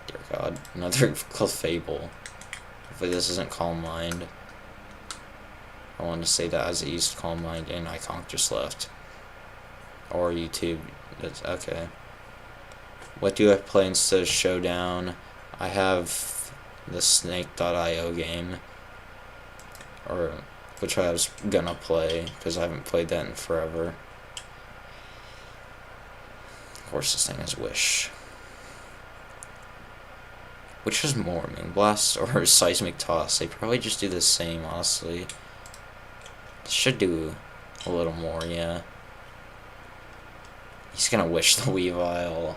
S1: Dear God. Another called Fable. Hopefully this isn't Calm Mind. I wanted to say that as it used Calm Mind, and Icon just left. Or YouTube. That's okay. What do I play instead of Showdown? I have the Snake.io game. Or, which I was gonna play, because I haven't played that in forever. Of course, this thing has Wish. Which is more, Moonblast or Seismic Toss? They probably just do the same, honestly. Should do a little more, yeah. He's gonna Wish the Weavile.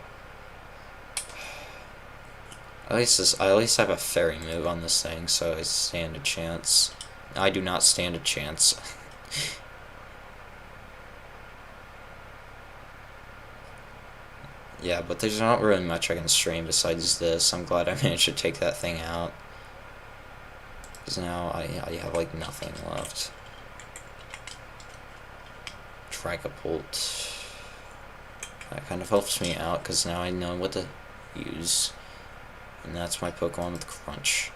S1: I at least have a fairy move on this thing, so I stand a chance. I do not stand a chance. Yeah, but there's not really much I can stream besides this. I'm glad I managed to take that thing out. Because now I have like nothing left. Dragapult. That kind of helps me out because now I know what to use. And that's my Pokemon with Crunch.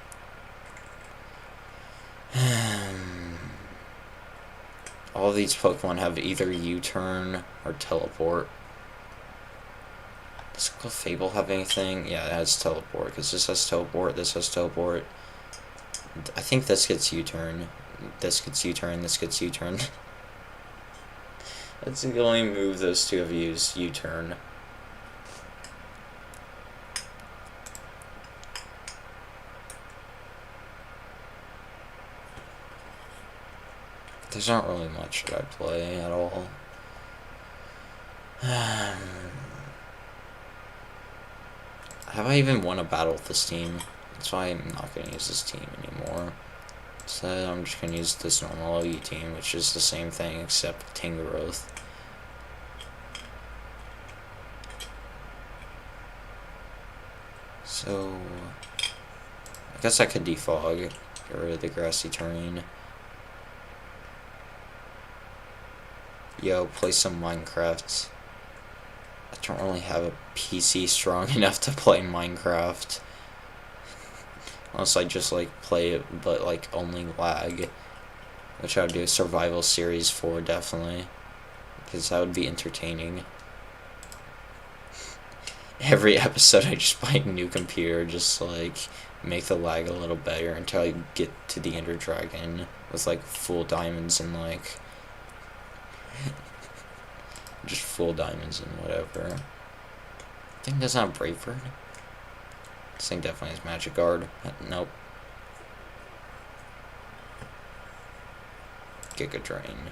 S1: All of these Pokemon have either U-turn or Teleport. Does Fable have anything? Yeah, it has Teleport, because this has Teleport, this has Teleport. I think this gets U-turn. This gets U-turn, this gets U-turn. That's the only move those two have used, U-turn. There's not really much that I play at all. Have I even won a battle with this team? That's why I'm not going to use this team anymore. So I'm just going to use this normal OU team, which is the same thing except Tangrowth. So I guess I could defog, get rid of the grassy terrain. Yo, play some Minecraft. I don't really have a PC strong enough to play Minecraft. Unless I just like play it, but like only lag. Which I would do a survival series for, definitely. Because that would be entertaining. Every episode I just buy a new computer, just like make the lag a little better until I get to the Ender Dragon with like full diamonds and like just full diamonds and whatever. I think that's not Brave Bird. This thing definitely has Magic Guard. Nope. Giga Drain.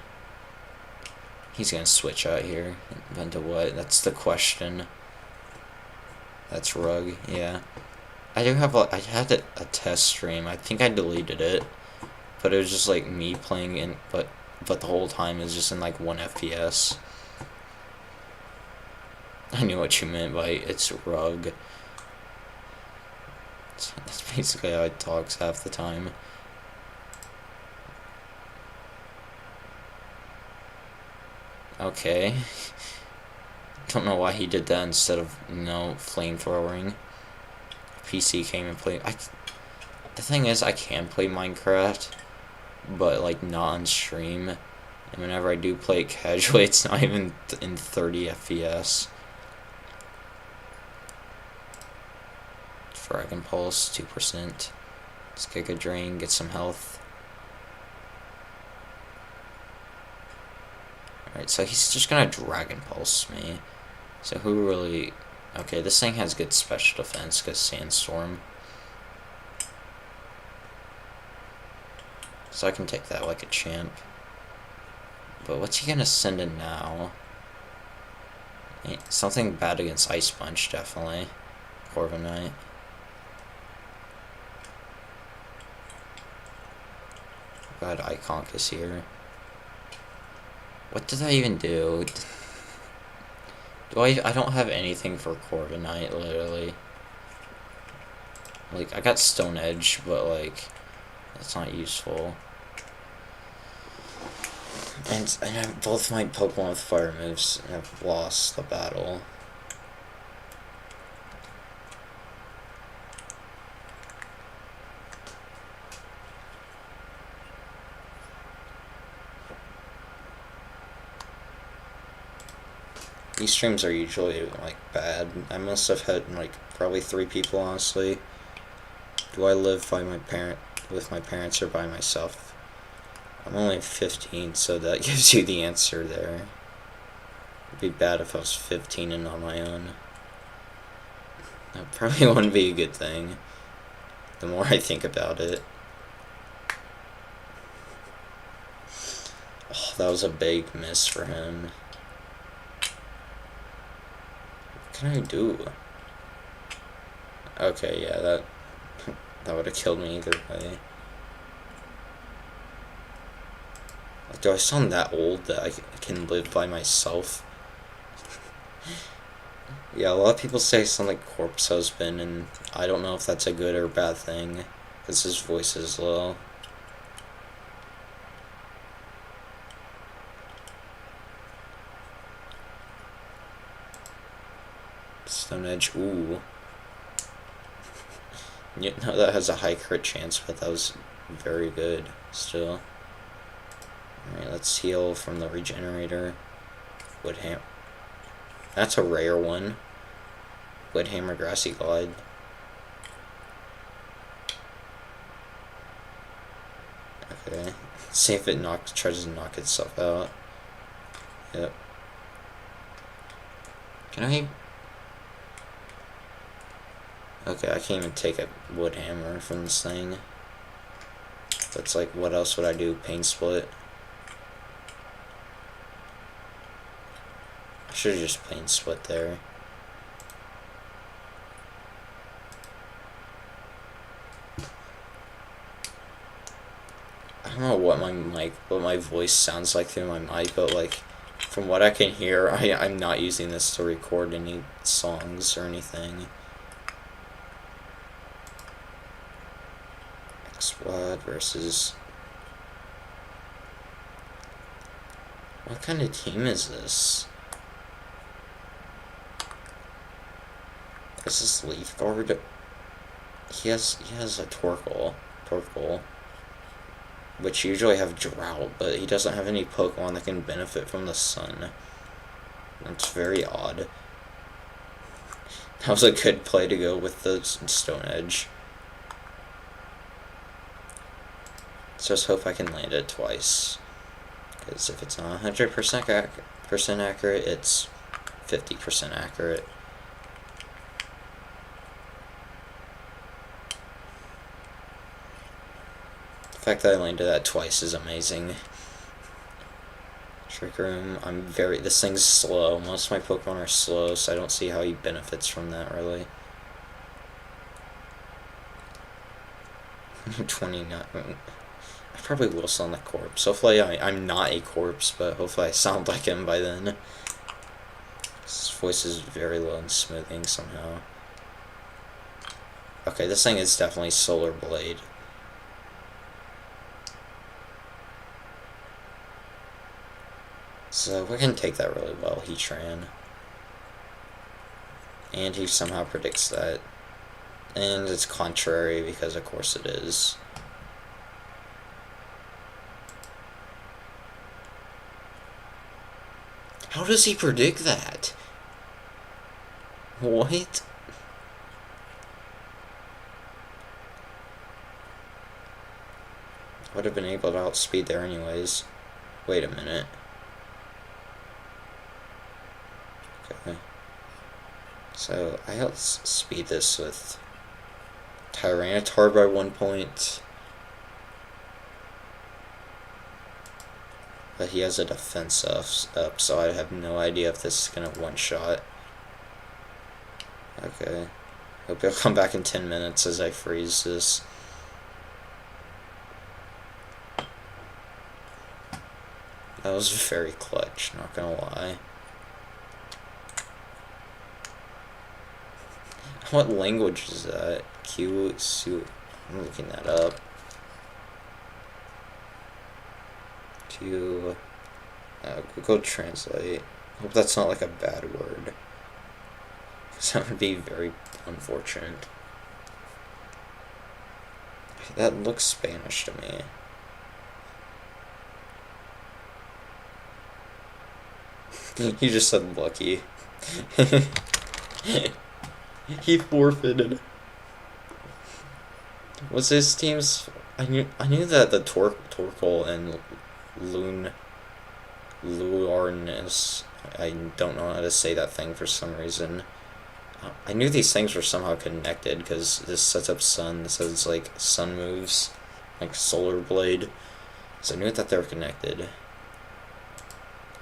S1: He's gonna switch out here. Into what? That's the question. That's Rug, yeah. I do have I had a test stream. I think I deleted it. But it was just like me playing in but the whole time is just in like 1 FPS. I knew what you meant by it's Rug. That's basically how it talks half the time. Okay. Don't know why he did that instead of, flamethrowing. PC came and played. The thing is, I can play Minecraft, but like not on stream. And whenever I do play it casually, it's not even in 30 FPS. Dragon Pulse, 2%. Let's kick a drain, get some health. Alright, so he's just gonna Dragon Pulse me. So who really... Okay, this thing has good special defense because Sandstorm. So I can take that like a champ. But what's he gonna send in now? Something bad against Ice Punch, definitely. Corviknight. God, Iconk is here. What did I even do? I don't have anything for Corviknight, literally. Like, I got Stone Edge, but, like, that's not useful. And both my Pokemon with fire moves have lost the battle. These streams are usually, like, bad. I must have had, like, probably 3 people, honestly. Do I live by with my parents or by myself? I'm only 15, so that gives you the answer there. It'd be bad if I was 15 and on my own. That probably wouldn't be a good thing, the more I think about it. Oh, that was a big miss for him. What can I do? Okay, yeah, that would have killed me either way. Do I sound that old that I can live by myself? Yeah, a lot of people say I sound like Corpse Husband, and I don't know if that's a good or bad thing, because his voice is low. Stone Edge, ooh. You know, that has a high crit chance, but that was very good still. Alright, let's heal from the regenerator. Woodhammer. That's a rare one. Woodhammer, Grassy Glide. Okay. See if it tries to knock itself out. Yep. Can I... Okay, I can't even take a Woodhammer from this thing. That's like, what else would I do? Pain Split? I should have just Pain Split there. I don't know what my voice sounds like through my mic, but like, from what I can hear, I'm not using this to record any songs or anything. Squad versus... What kind of team is this? Is this Leaf Guard? He has a Torkoal, which usually have Drought, but he doesn't have any Pokemon that can benefit from the sun. That's very odd. That was a good play to go with the Stone Edge. Let's just hope I can land it twice. Because if it's not 100% accurate, it's 50% accurate. The fact that I landed that twice is amazing. Trick Room, this thing's slow. Most of my Pokemon are slow, so I don't see how he benefits from that, really. 29. I probably will sound like Corpse. Hopefully I'm not a corpse, but hopefully I sound like him by then. His voice is very low and smoothing somehow. Okay, this thing is definitely Solar Blade. So we can take that really well, Heatran. And he somehow predicts that. And it's contrary, because of course it is. How does he predict that? What? I would have been able to outspeed there anyways. Wait a minute. Okay. So, I outspeed this with Tyranitar by 1 point. But he has a defense up, so I have no idea if this is going to one-shot. Okay. Hope he'll come back in 10 minutes as I freeze this. That was very clutch, not gonna lie. What language is that? Q, Su. I'm looking that up. Q. Google Translate. Hope that's not like a bad word. Because that would be very unfortunate. That looks Spanish to me. You just said lucky. He forfeited. Was his team's? I knew that the Torkoal and Luarnes. I don't know how to say that thing for some reason. I knew these things were somehow connected because this sets up sun. This says like sun moves, like solar blade. So I knew that they were connected.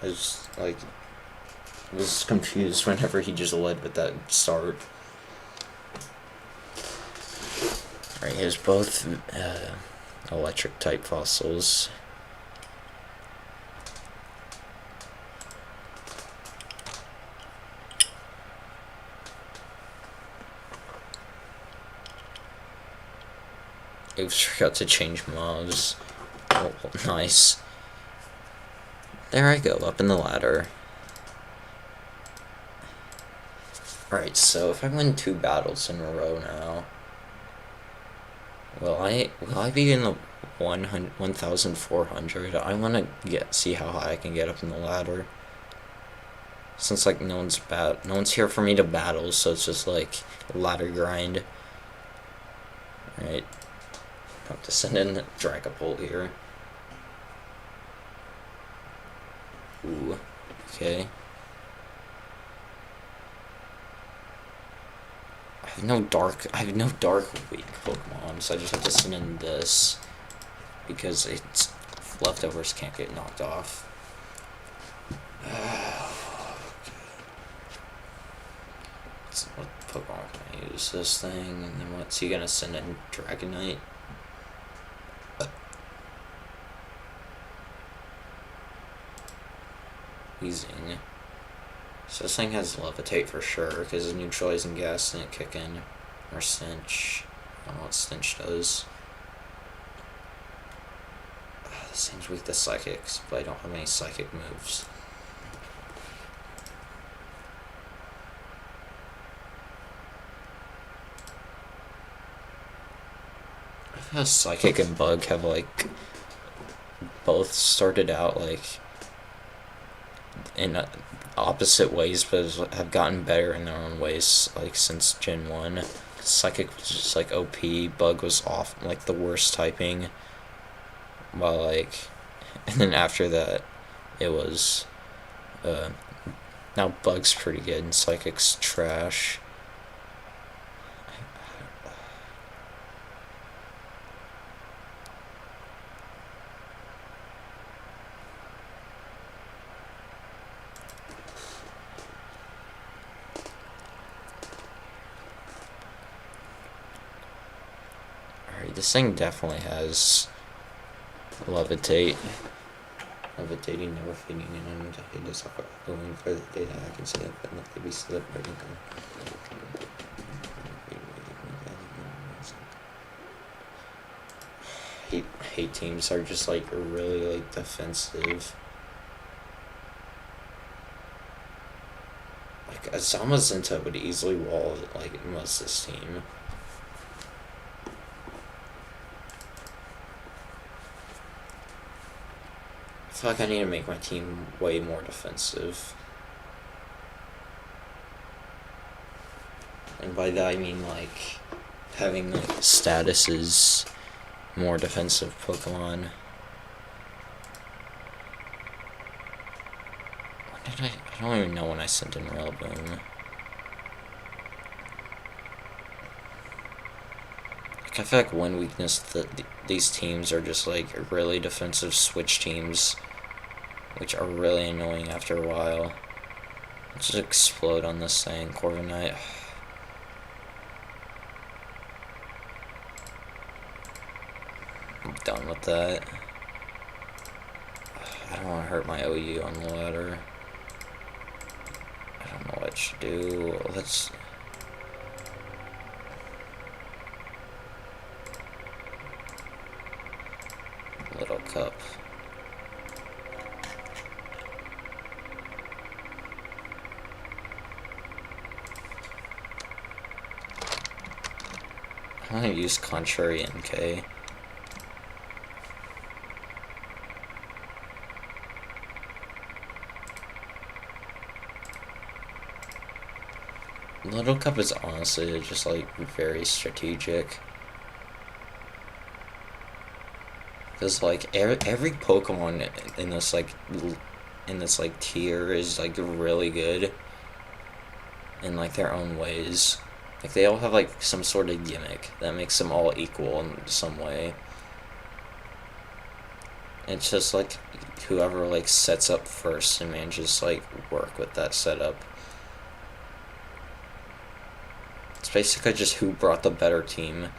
S1: I was like, was confused whenever he just led with that start. Alright, here's both electric type fossils. Oops, forgot to change mobs. Oh, nice. There I go, up in the ladder. Alright, so if I win 2 battles in a row now, will I be in the 1,400? I want to see how high I can get up in the ladder. Since like no one's here for me to battle, so it's just like ladder grind. Alright. Have to send in Dragapult here. Ooh. Okay. I have no dark weak Pokemon, so I just have to send in this because its leftovers can't get knocked off. What Pokemon can I use? This thing, and then what's he gonna send in? Dragonite? Wheezing. So this thing has Levitate for sure, because neutralizing gas didn't kick in. Or Stench. I don't know what Stench does. This thing's weak to Psychics, but I don't have any Psychic moves. I feel like Psychic and Bug have like both started out like in opposite ways, but have gotten better in their own ways, like since Gen 1. Psychic was just like OP, Bug was off like the worst typing, while like, and then after that it was now Bug's pretty good and Psychic's trash. This thing definitely has Levitate. Levitating, never fading in, and it is going for the data. I can see it, but not to be celebrating. Hate teams are just like really like defensive. Like Azama Zinta would easily wall like most of this team. I feel like I need to make my team way more defensive. And by that I mean like having like statuses more defensive Pokemon. When did I don't even know when I sent in Railboom. Like I feel like one weakness that these teams are just like really defensive switch teams, which are really annoying after a while. Just explode on this thing, Corviknight. I'm done with that. I don't want to hurt my OU on the ladder. I don't know what I should do. Cup. I'm gonna use Contrary NK. Little Cup is honestly just like very strategic. Because like every Pokemon in this tier is like really good in like their own ways. Like they all have like some sort of gimmick that makes them all equal in some way. It's just like whoever like sets up first and manages to like work with that setup. It's basically just who brought the better team.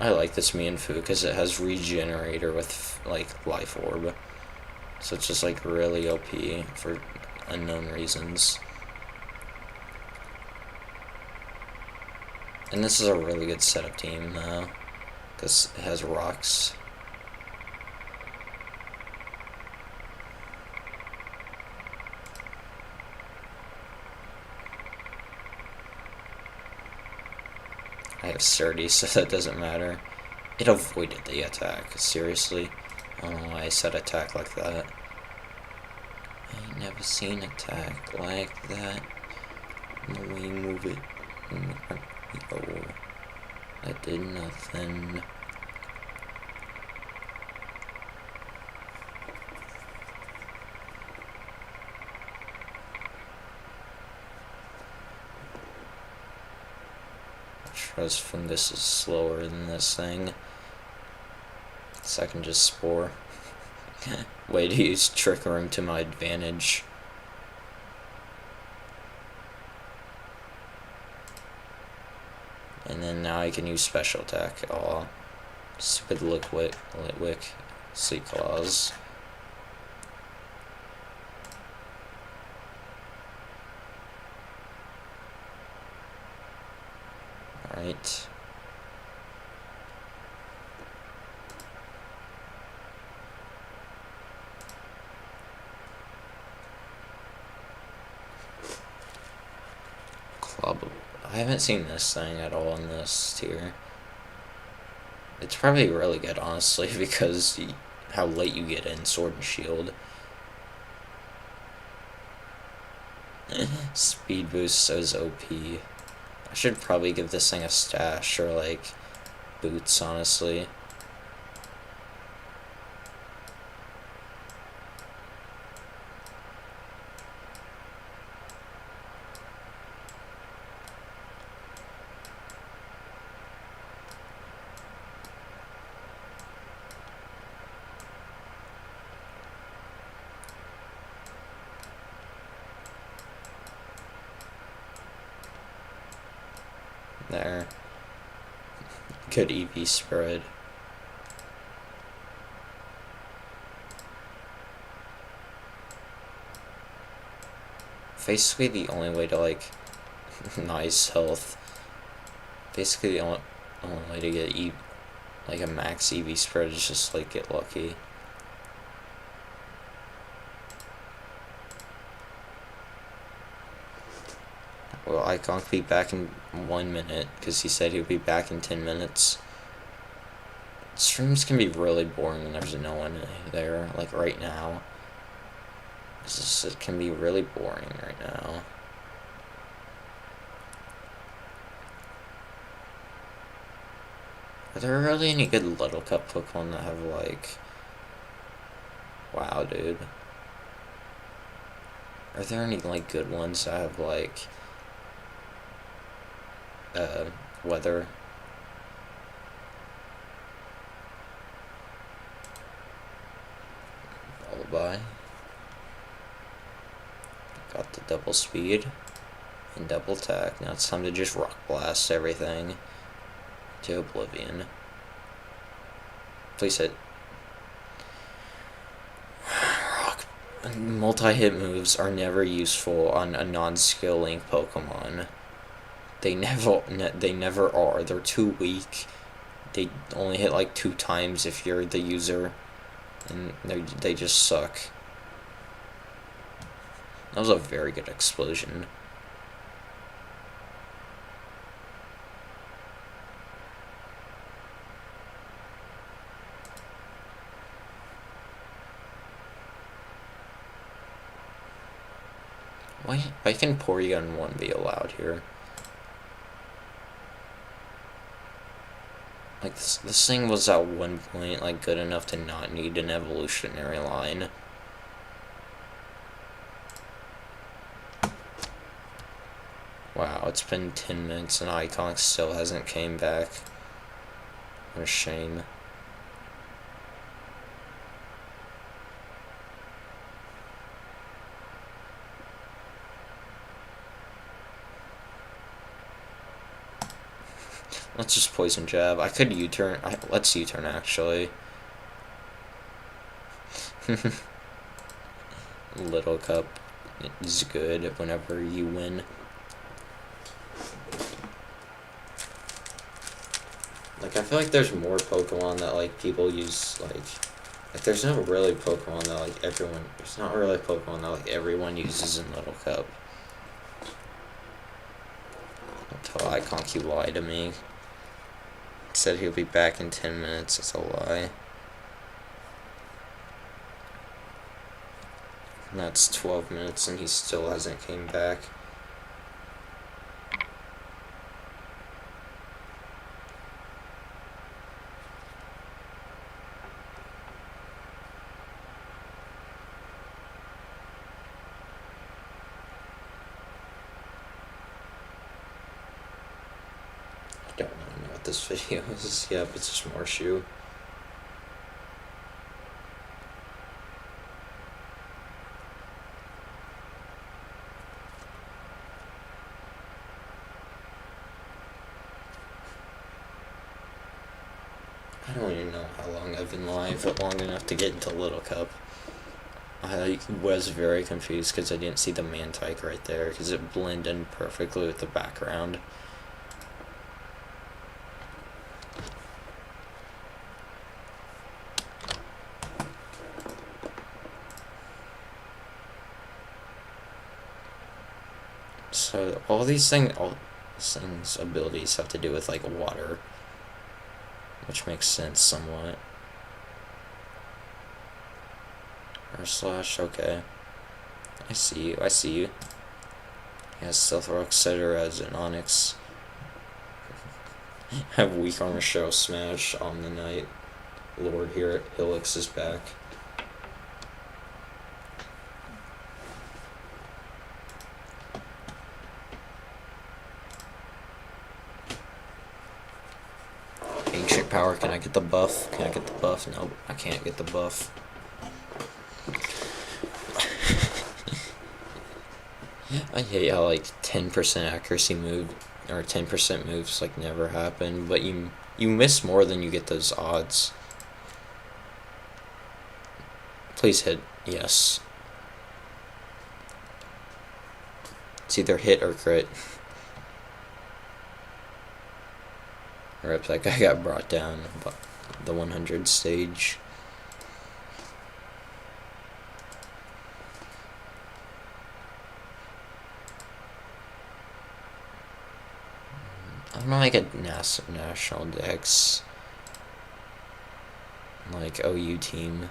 S1: I like this Mienfoo because it has Regenerator with like Life Orb. So it's just like really OP for unknown reasons. And this is a really good setup team though, because it has rocks. I have Surdy, so that doesn't matter. It avoided the attack, seriously. I don't know why I said attack like that. I ain't never seen attack like that. The way you move it. Oh, that did nothing. Trust Fungus is slower than this thing. So I can just Spore. Way to use Trick Room to my advantage. And then now I can use Special Attack. Aw. Stupid Litwick. Sleep Claws. Alright. Club. I haven't seen this thing at all in this tier. It's probably really good, honestly, because how late you get in Sword and Shield. Speed boost is OP. I should probably give this thing a stash or like boots, honestly. There. Good EV spread. Basically the only way to like nice health. Basically the only way to get like a max EV spread is just like get lucky. Well, Icon could be back in 1 minute, because he said he would be back in 10 minutes. Streams can be really boring when there's no one there, like right now. It can be really boring right now. Are there really any good Little Cup Pokemon that have like... Wow, dude. Are there any like good ones that have like... weather? Lullaby. Got the double speed and double attack. Now it's time to just rock blast everything to oblivion. Please hit. Rock. Multi-hit moves are never useful on a non-skill link Pokemon. They never are. They're too weak. they only hit like 2 times if you're the user, and they just suck. That was a very good explosion. Why can Porygon 1 be allowed here? Like, this thing was at one point, like, good enough to not need an evolutionary line. Wow, it's been 10 minutes and Iconic still hasn't came back. What a shame. Let's just Poison Jab. I could U-turn. Let's U-turn, actually. Little Cup is good whenever you win. Like, I feel like there's more Pokemon that, like, people use, like there's not really Pokemon that, like, there's not really Pokemon that, like, everyone uses in Little Cup. Until Icon lied to me. Said he'll be back in 10 minutes. It's a lie. And that's 12 minutes and he still hasn't came back. I don't really know what this video is. Yep, it's just more shoe. I don't even know how long I've been live, but long enough to get into Little Cup. I was very confused because I didn't see the Mantike right there because it blended in perfectly with the background. So all these things abilities have to do with, like, water, which makes sense somewhat. Or slash, okay. I see you. He has Stealth Rock, Setter as an Onyx. Have weak armor show smash on the night. Lord here, Hilix is back. Ancient Power, can I get the buff? Can I get the buff? No, I can't get the buff. I hate how, like, 10% accuracy move, or 10% moves, like, never happen, but you miss more than you get those odds. Please hit. Yes. It's either hit or crit. Rip, that guy got brought down the 100 stage. I'm not like a national dex, like OU team.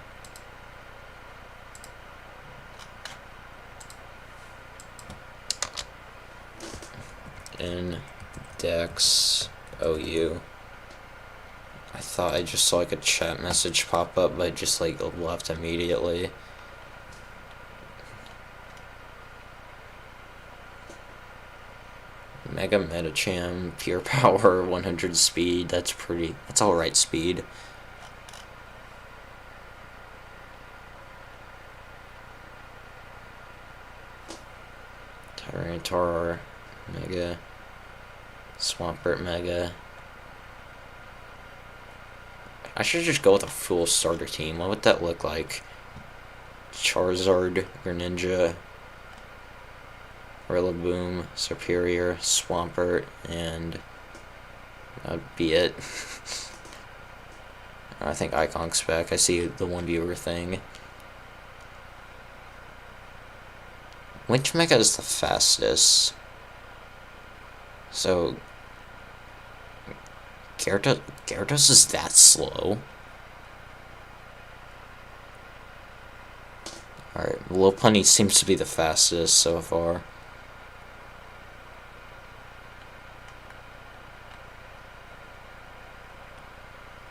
S1: In dex OU. I thought I just saw, like, a chat message pop up, but I just, like, left immediately. Mega Metacham, Pure Power, 100 speed, that's alright speed. Tyranitar, Mega. Swampert, Mega. I should just go with a full starter team. What would that look like? Charizard, Greninja, Rillaboom, Superior, Swampert, and that'd be it. I think Iconk's back. I see the one viewer thing. Which mecha is the fastest? So Gyarados is that slow? Alright, Lopunny seems to be the fastest so far.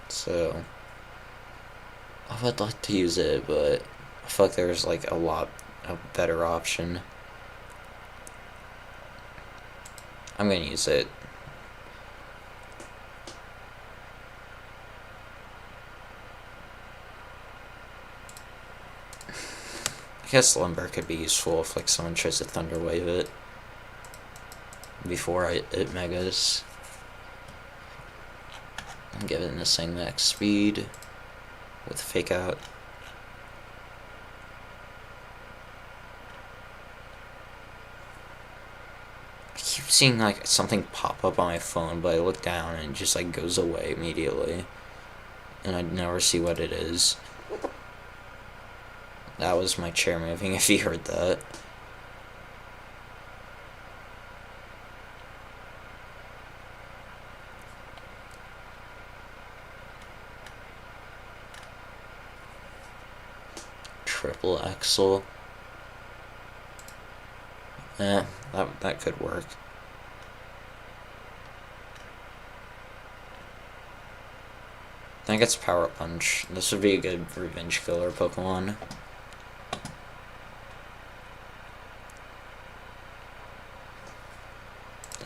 S1: So I would like to use it, but I feel like there's like a better option. I'm gonna use it. I guess Lumber could be useful if like someone tries to Thunder Wave it before it megas. I'm giving this thing max speed with Fake Out. I keep seeing like something pop up on my phone, but I look down and it just like goes away immediately, and I never see what it is. That was my chair moving, if you heard that. Triple Axel. That could work. I think it's Power Punch. This would be a good revenge killer Pokemon.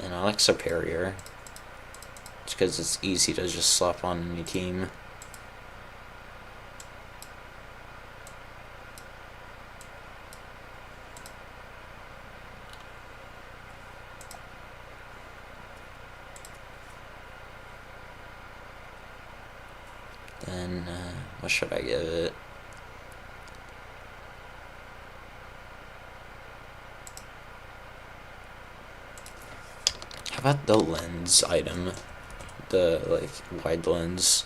S1: And I like Superior. It's because it's easy to just slap on any team. Then, what should I give it? How about the lens item? The, like, wide lens.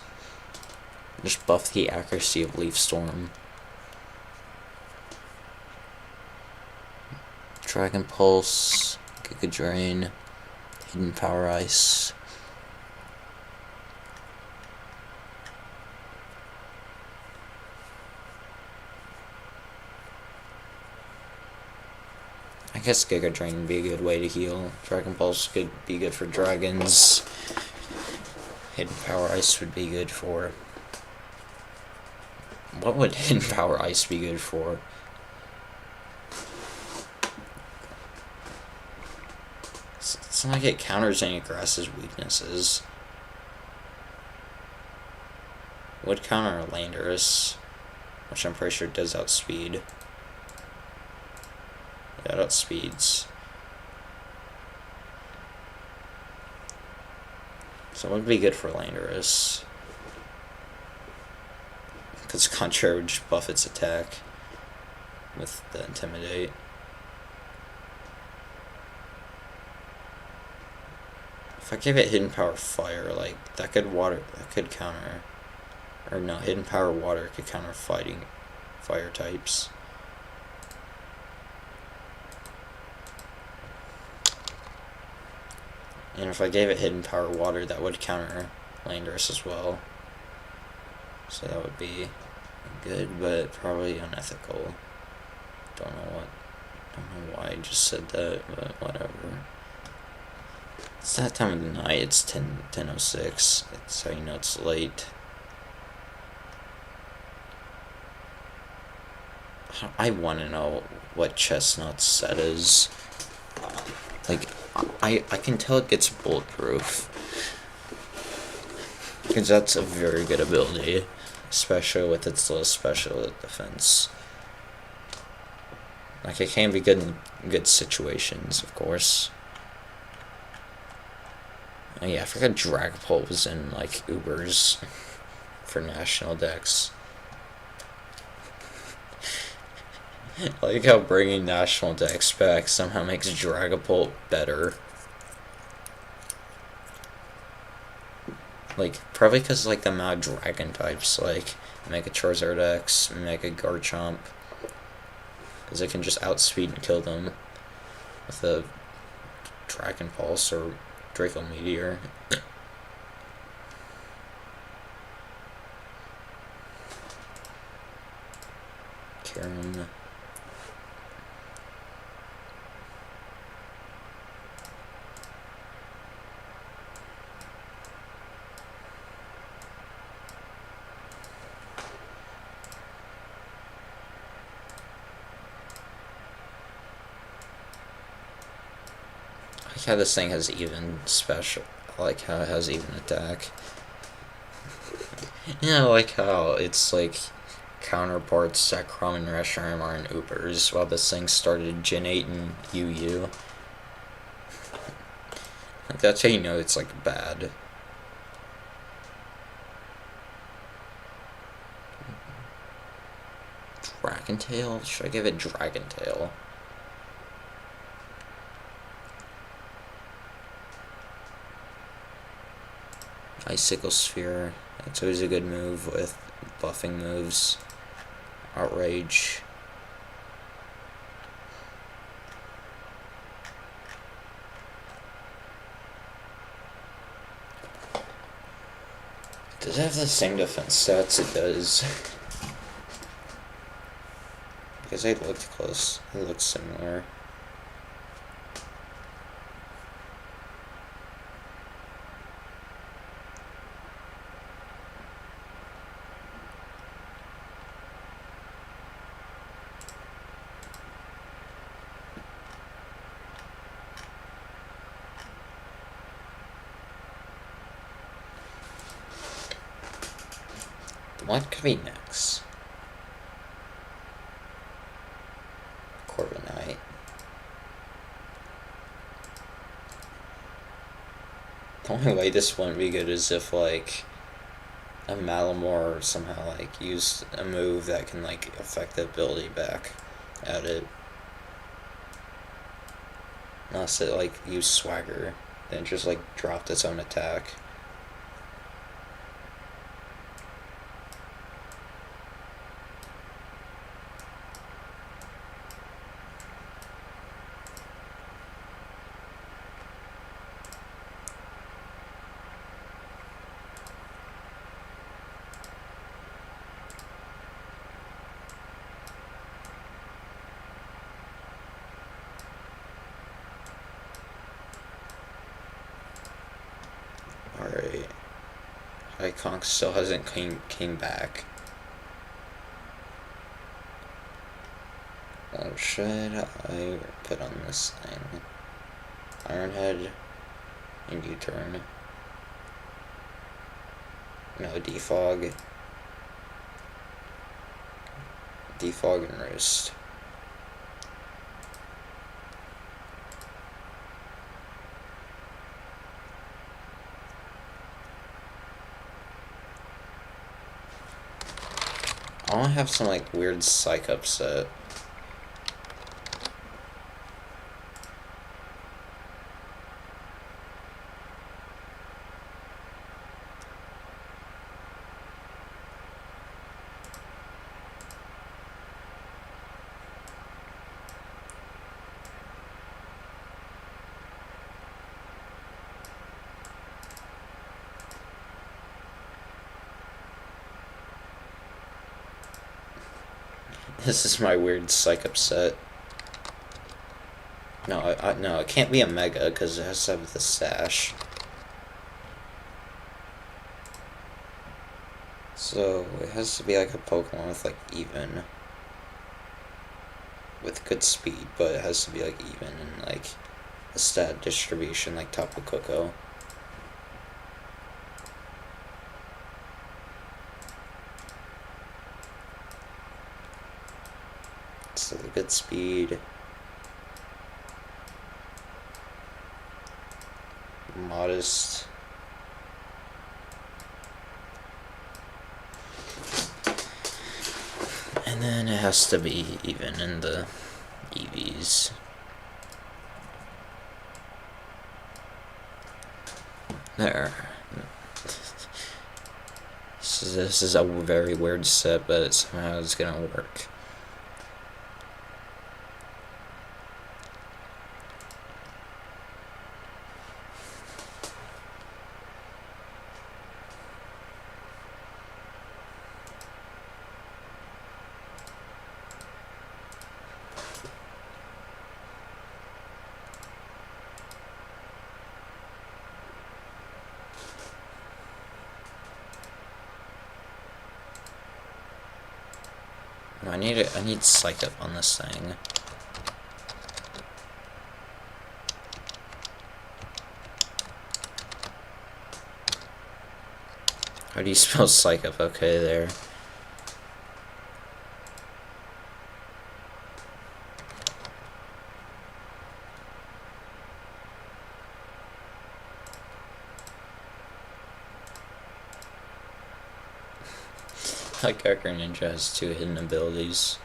S1: Just buff the accuracy of Leaf Storm. Dragon Pulse, Giga Drain, Hidden Power Ice. I guess Giga Drain would be a good way to heal. Dragon Pulse could be good for dragons. Hidden Power Ice would be good for... What would Hidden Power Ice be good for? It's not like it counters any grass's weaknesses. Would counter Landorus, which I'm pretty sure does outspeed. That outspeeds. So it would be good for Landorus. Because Contrary would just buff its attack with the Intimidate. If I give it Hidden Power Fire, like, that could counter... Or no, Hidden Power Water could counter fighting fire types. And if I gave it Hidden Power Water, that would counter Landorus as well. So that would be good, but probably unethical. Don't know why I just said that, but whatever. It's that time of the night. It's 10:06. That's how you know it's late. I want to know what Chestnut's set is. Like, I can tell it gets bulletproof. Because that's a very good ability. Especially with its little special defense. Like, it can be good in good situations, of course. Oh yeah, I forgot Dragapult was in, like, Ubers for National Dex. I like how bringing National Dex back somehow makes Dragapult better. Like, probably because, like, the amount of dragon types, like, Mega Charizard X, Mega Garchomp, because it can just outspeed and kill them with a Dragon Pulse or Draco Meteor. Karen. I like how this thing has even special. I like how it has even attack. Yeah, I like how it's like counterparts that Chrome and Reshiram are in Ubers, while this thing started Gen 8 and UU. Like, that's how you know it's like bad. Dragon Tail? Should I give it Dragon Tail? Icicle Sphere. That's always a good move with buffing moves. Outrage. Does it have the same defense stats? It does. Because they looked close. They looked similar. What could be next? Corviknight. The only way this wouldn't be good is if, like, a Malamore somehow, like, used a move that can, like, affect the ability back at it. Unless it, like, used Swagger, then just, like, dropped its own attack. Alright. Icon still hasn't came back. What should I put on this thing? Ironhead and U-turn. No, Defog. Defog and Roost. I want to have some, like, weird psych upset. This is my weird psych upset. No, no, it can't be a Mega because it has to have the Sash. So it has to be like a Pokemon with like even, with good speed, but it has to be like even and like a stat distribution like Tapu Koko. So good speed. Modest. And then it has to be even in the EVs. There. This is a very weird set, but it somehow is gonna work. I need psych up on this thing. How do you spell psych up? Okay, there. Like Archer Ninja has 2 hidden abilities.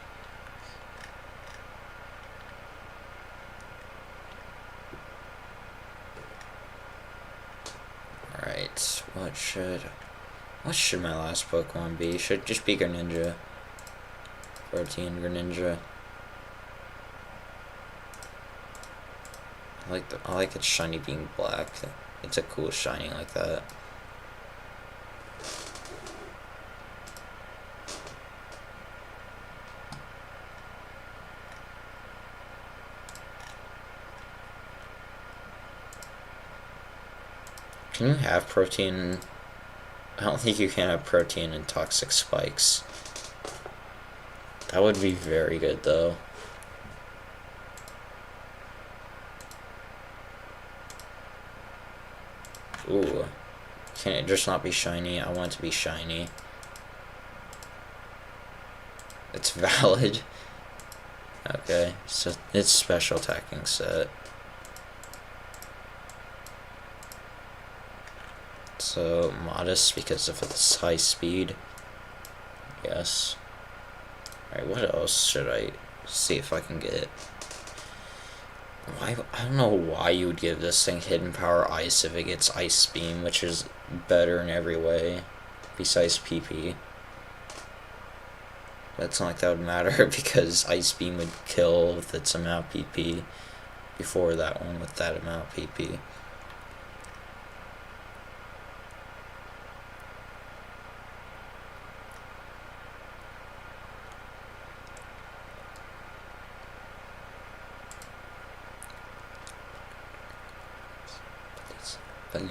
S1: Alright, what should my last Pokemon be? Should it just be Greninja? Protein Greninja. I like its shiny being black. It's a cool shiny like that. Can you have protein? I don't think you can have protein in toxic spikes. That would be very good though. Ooh. Can it just not be shiny? I want it to be shiny. It's valid. Okay, so it's special attacking set. So modest because of its high speed. Yes. Alright, what else should I see if I can get? I don't know why you would give this thing hidden power ice if it gets ice beam, which is better in every way besides PP. But it's not like that would matter because ice beam would kill with its amount of PP before that one with that amount of PP.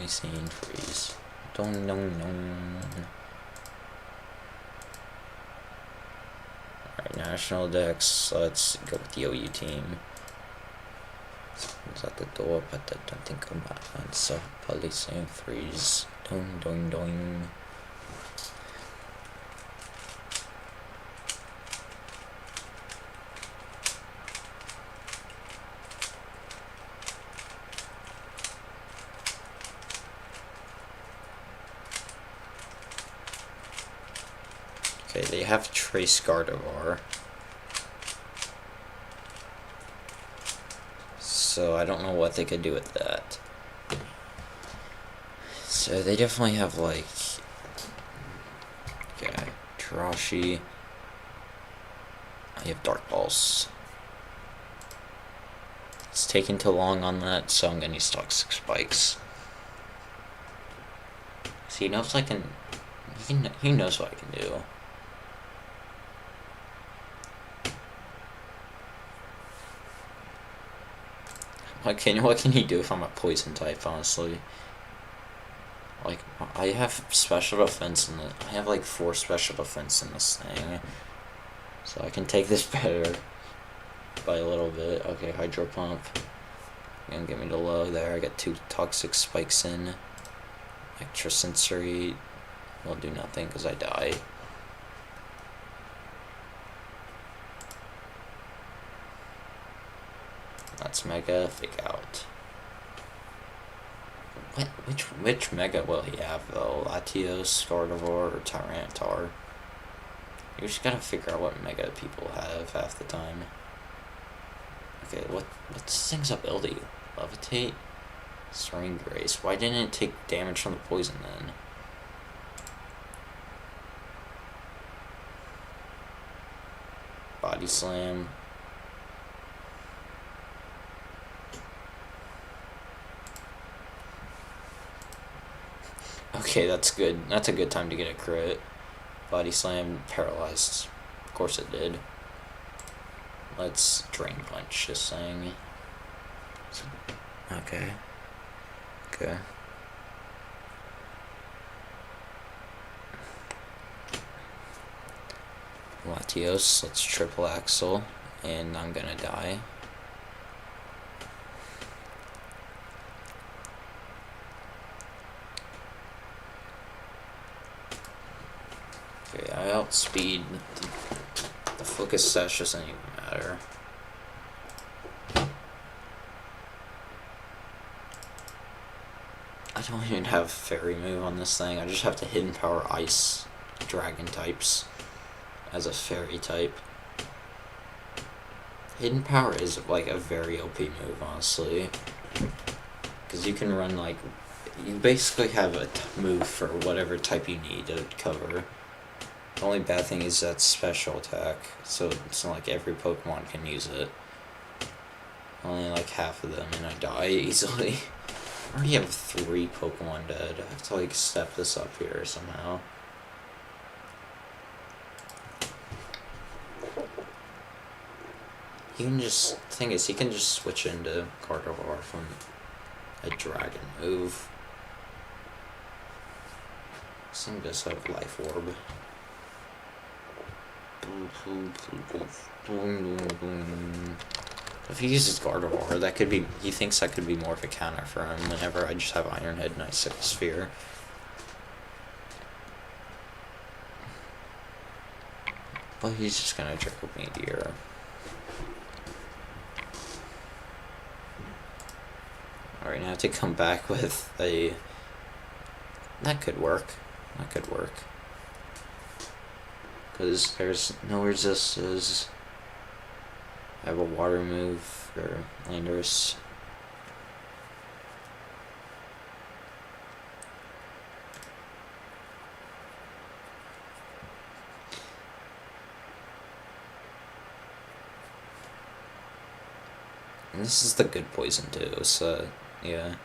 S1: Scene freeze. Dong dong dong. Alright, National Dex. Let's go with the OU team. Someone's at the door, but I don't think I'm out. So, Scene freeze. Dong dong dong. Okay, they have Trace Gardevoir. So I don't know what they could do with that. So they definitely have like... Okay, Jirachi. I have Dark Pulse. It's taking too long on that, so I'm gonna use Toxic Spikes. So he knows I can... He knows what I can do. What can you do if I'm a poison type, honestly? Like, I have special defense in I have like 4 special defense in this thing. So I can take this better by a little bit. Okay, Hydro Pump. Gonna get me to low there. I got 2 toxic spikes in. Extrasensory will do nothing because I die. That's Mega, Fake Out. Which Mega will he have though? Latios, Gardevoir, or Tyranitar? You just gotta figure out what Mega people have half the time. Okay, what's this thing's ability? Levitate? Serene Grace. Why didn't it take damage from the poison then? body slam. Okay, that's good. That's a good time to get a crit. Body slam, paralyzed. Of course it did. Let's drain punch, just saying. Okay. Okay. Latios, let's triple axle, and I'm gonna die. Okay, I outspeed. The focus sash doesn't even matter. I don't even have fairy move on this thing. I just have to hidden power ice dragon types as a fairy type. Hidden power is like a very OP move, honestly, because you can run like, you basically have a move for whatever type you need to cover. The only bad thing is that special attack, so it's not like every Pokemon can use it. Only like half of them, and I die easily. I already have 3 Pokemon dead. I have to like step this up here somehow. He can just, the thing is, he can just switch into Gardevoir from a dragon move. This thing does have Life Orb. If he uses Gardevoir, that could be, he thinks that could be more of a counter for him whenever I just have Iron Head and Icicle Sphere. But he's just gonna Draco Meteor. Alright, now I have to come back with a... That could work. That could work. Because there's no resistances. I have a water move for Landorus. And this is the good poison too, so yeah.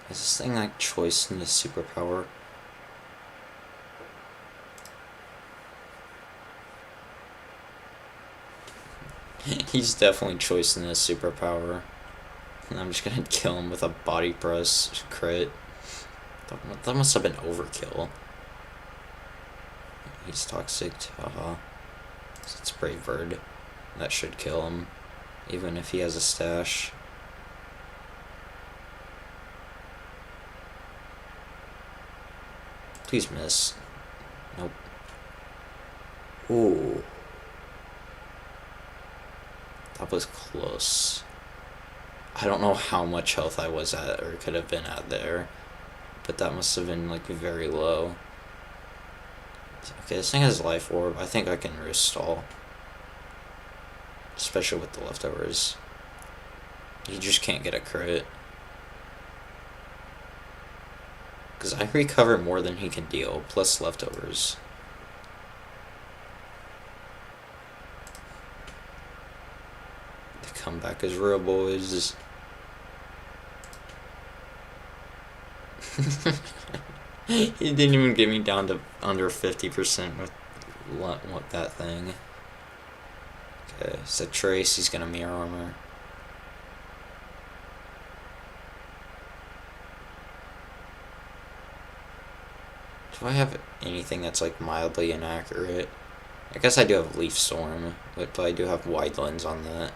S1: Is this thing like choice in the superpower? He's definitely choicing his superpower. I'm just gonna kill him with a body press crit. That must have been overkill. He's toxic, haha. So it's Brave Bird. That should kill him, even if he has a stash. Please miss. Nope. Ooh. That was close. I don't know how much health I was at or could have been at there, but that must have been like very low. Okay, this thing has Life Orb. I think I can Roost Stall. Especially with the leftovers. You just can't get a crit. Because I recover more than he can deal, plus leftovers. The comeback is real, boys. He didn't even get me down to under 50% with that thing. Okay, so Trace, he's gonna Mirror Armor. Do I have anything that's like mildly inaccurate? I guess I do have Leaf Storm, but I do have Wide Lens on that.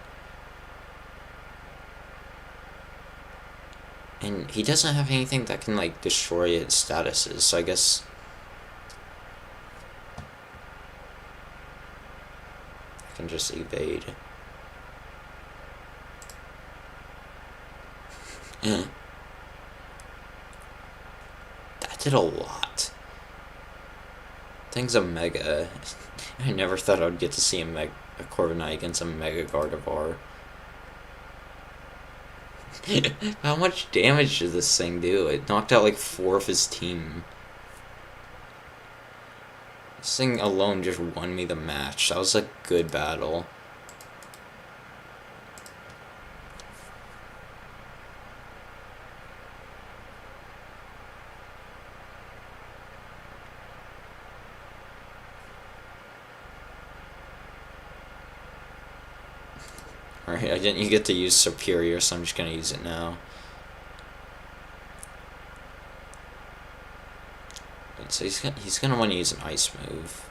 S1: And he doesn't have anything that can like destroy its statuses, so I guess I can just evade. That did a lot. Thing's a mega. I never thought I would get to see a Corviknight against a Mega Gardevoir. How much damage did this thing do? It knocked out like 4 of his team. This thing alone just won me the match. That was a good battle. Alright, I didn't get to use Superior, so I'm just gonna use it now. So he's gonna want to use an Ice move.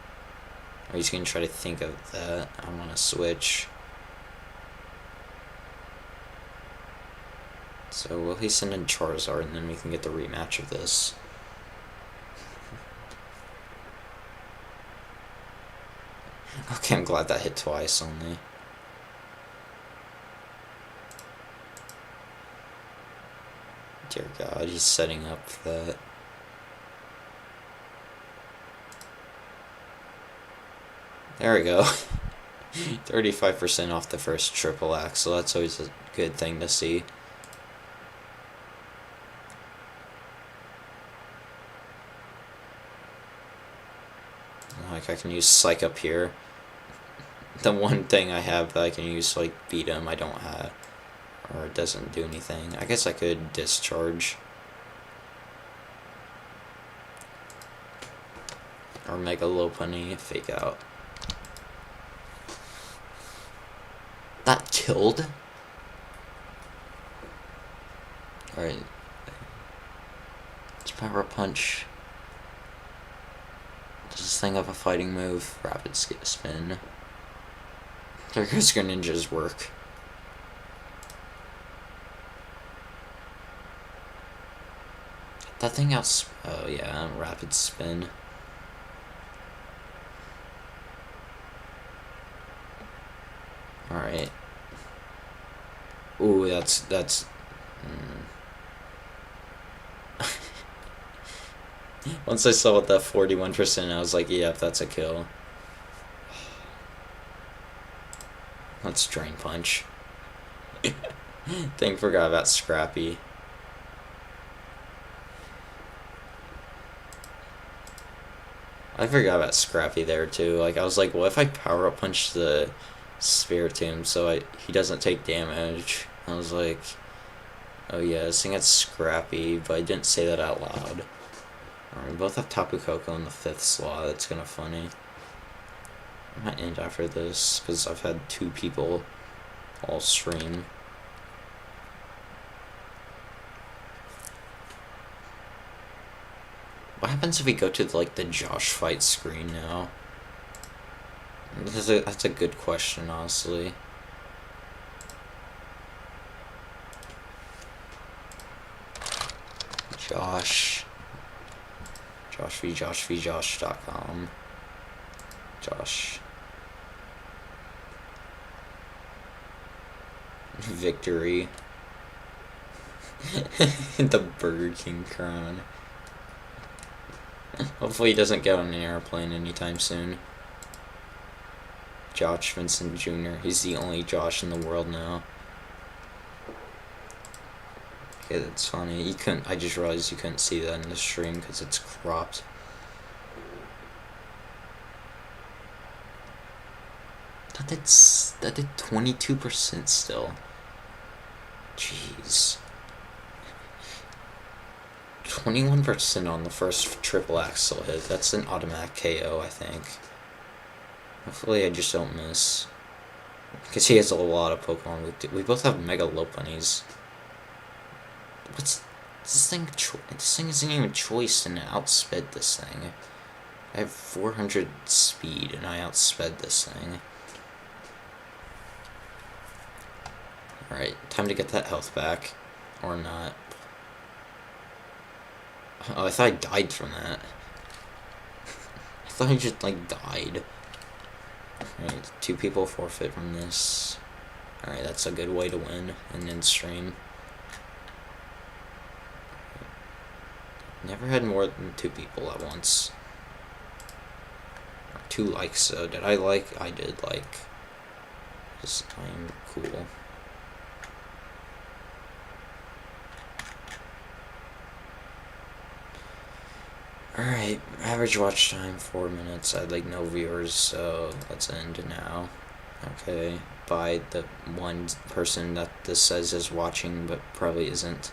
S1: Or he's gonna try to think of that. I want to switch. So will he send in Charizard, and then we can get the rematch of this. Okay, I'm glad that hit twice only. Dear God, he's setting up for that. There we go. 35% off the first triple axle. That's always a good thing to see. Like, I can use Psych up here. The one thing I have that I can use to, like, beat him, I don't have. Or it doesn't do anything. I guess I could Discharge. Or Mega Lopunny, Fake Out. That killed? Alright. Let's Power Punch. Does this thing have a fighting move? Rapid Spin. There goes Greninja's work. That thing oh yeah, Rapid Spin. Alright. Ooh, that's Once I saw that 41%, I was like, yeah, that's a kill. Let's Drain Punch. Thing forgot about Scrappy. I forgot about Scrappy there too. Like, I was like, what if I Power Up Punch the Spiritomb so he doesn't take damage? I was like, oh yeah, this thing had Scrappy, but I didn't say that out loud. Alright, we both have Tapu Koko in the 5th slot. That's kind of funny. I might end after this, because I've had 2 people all stream. What happens if we go to, like, the Josh fight screen now? That's a good question, honestly. Josh v joshvjosh.com. Josh. Victory. The Burger King crown. Hopefully he doesn't get on an airplane anytime soon. Josh Vincent Jr. He's the only Josh in the world now. Okay, that's funny. I just realized you couldn't see that in the stream because it's cropped. That did 22% still. Jeez. 21% on the first triple axle hit. That's an automatic KO, I think. Hopefully I just don't miss. Because he has a lot of Pokemon. We both have Mega Lopunnies. What's this thing? This thing isn't even choice, and it outsped this thing. I have 400 speed, and I outsped this thing. Alright, time to get that health back. Or not. Oh, I thought I died from that. I thought I just, like, died. Alright, 2 people forfeit from this. Alright, that's a good way to win and end stream. Never had more than 2 people at once. 2 likes, so did I like? I did like. Just, I'm cool. Alright, average watch time 4 minutes. I had like no viewers, so let's end now. Okay, by the one person that this says is watching, but probably isn't.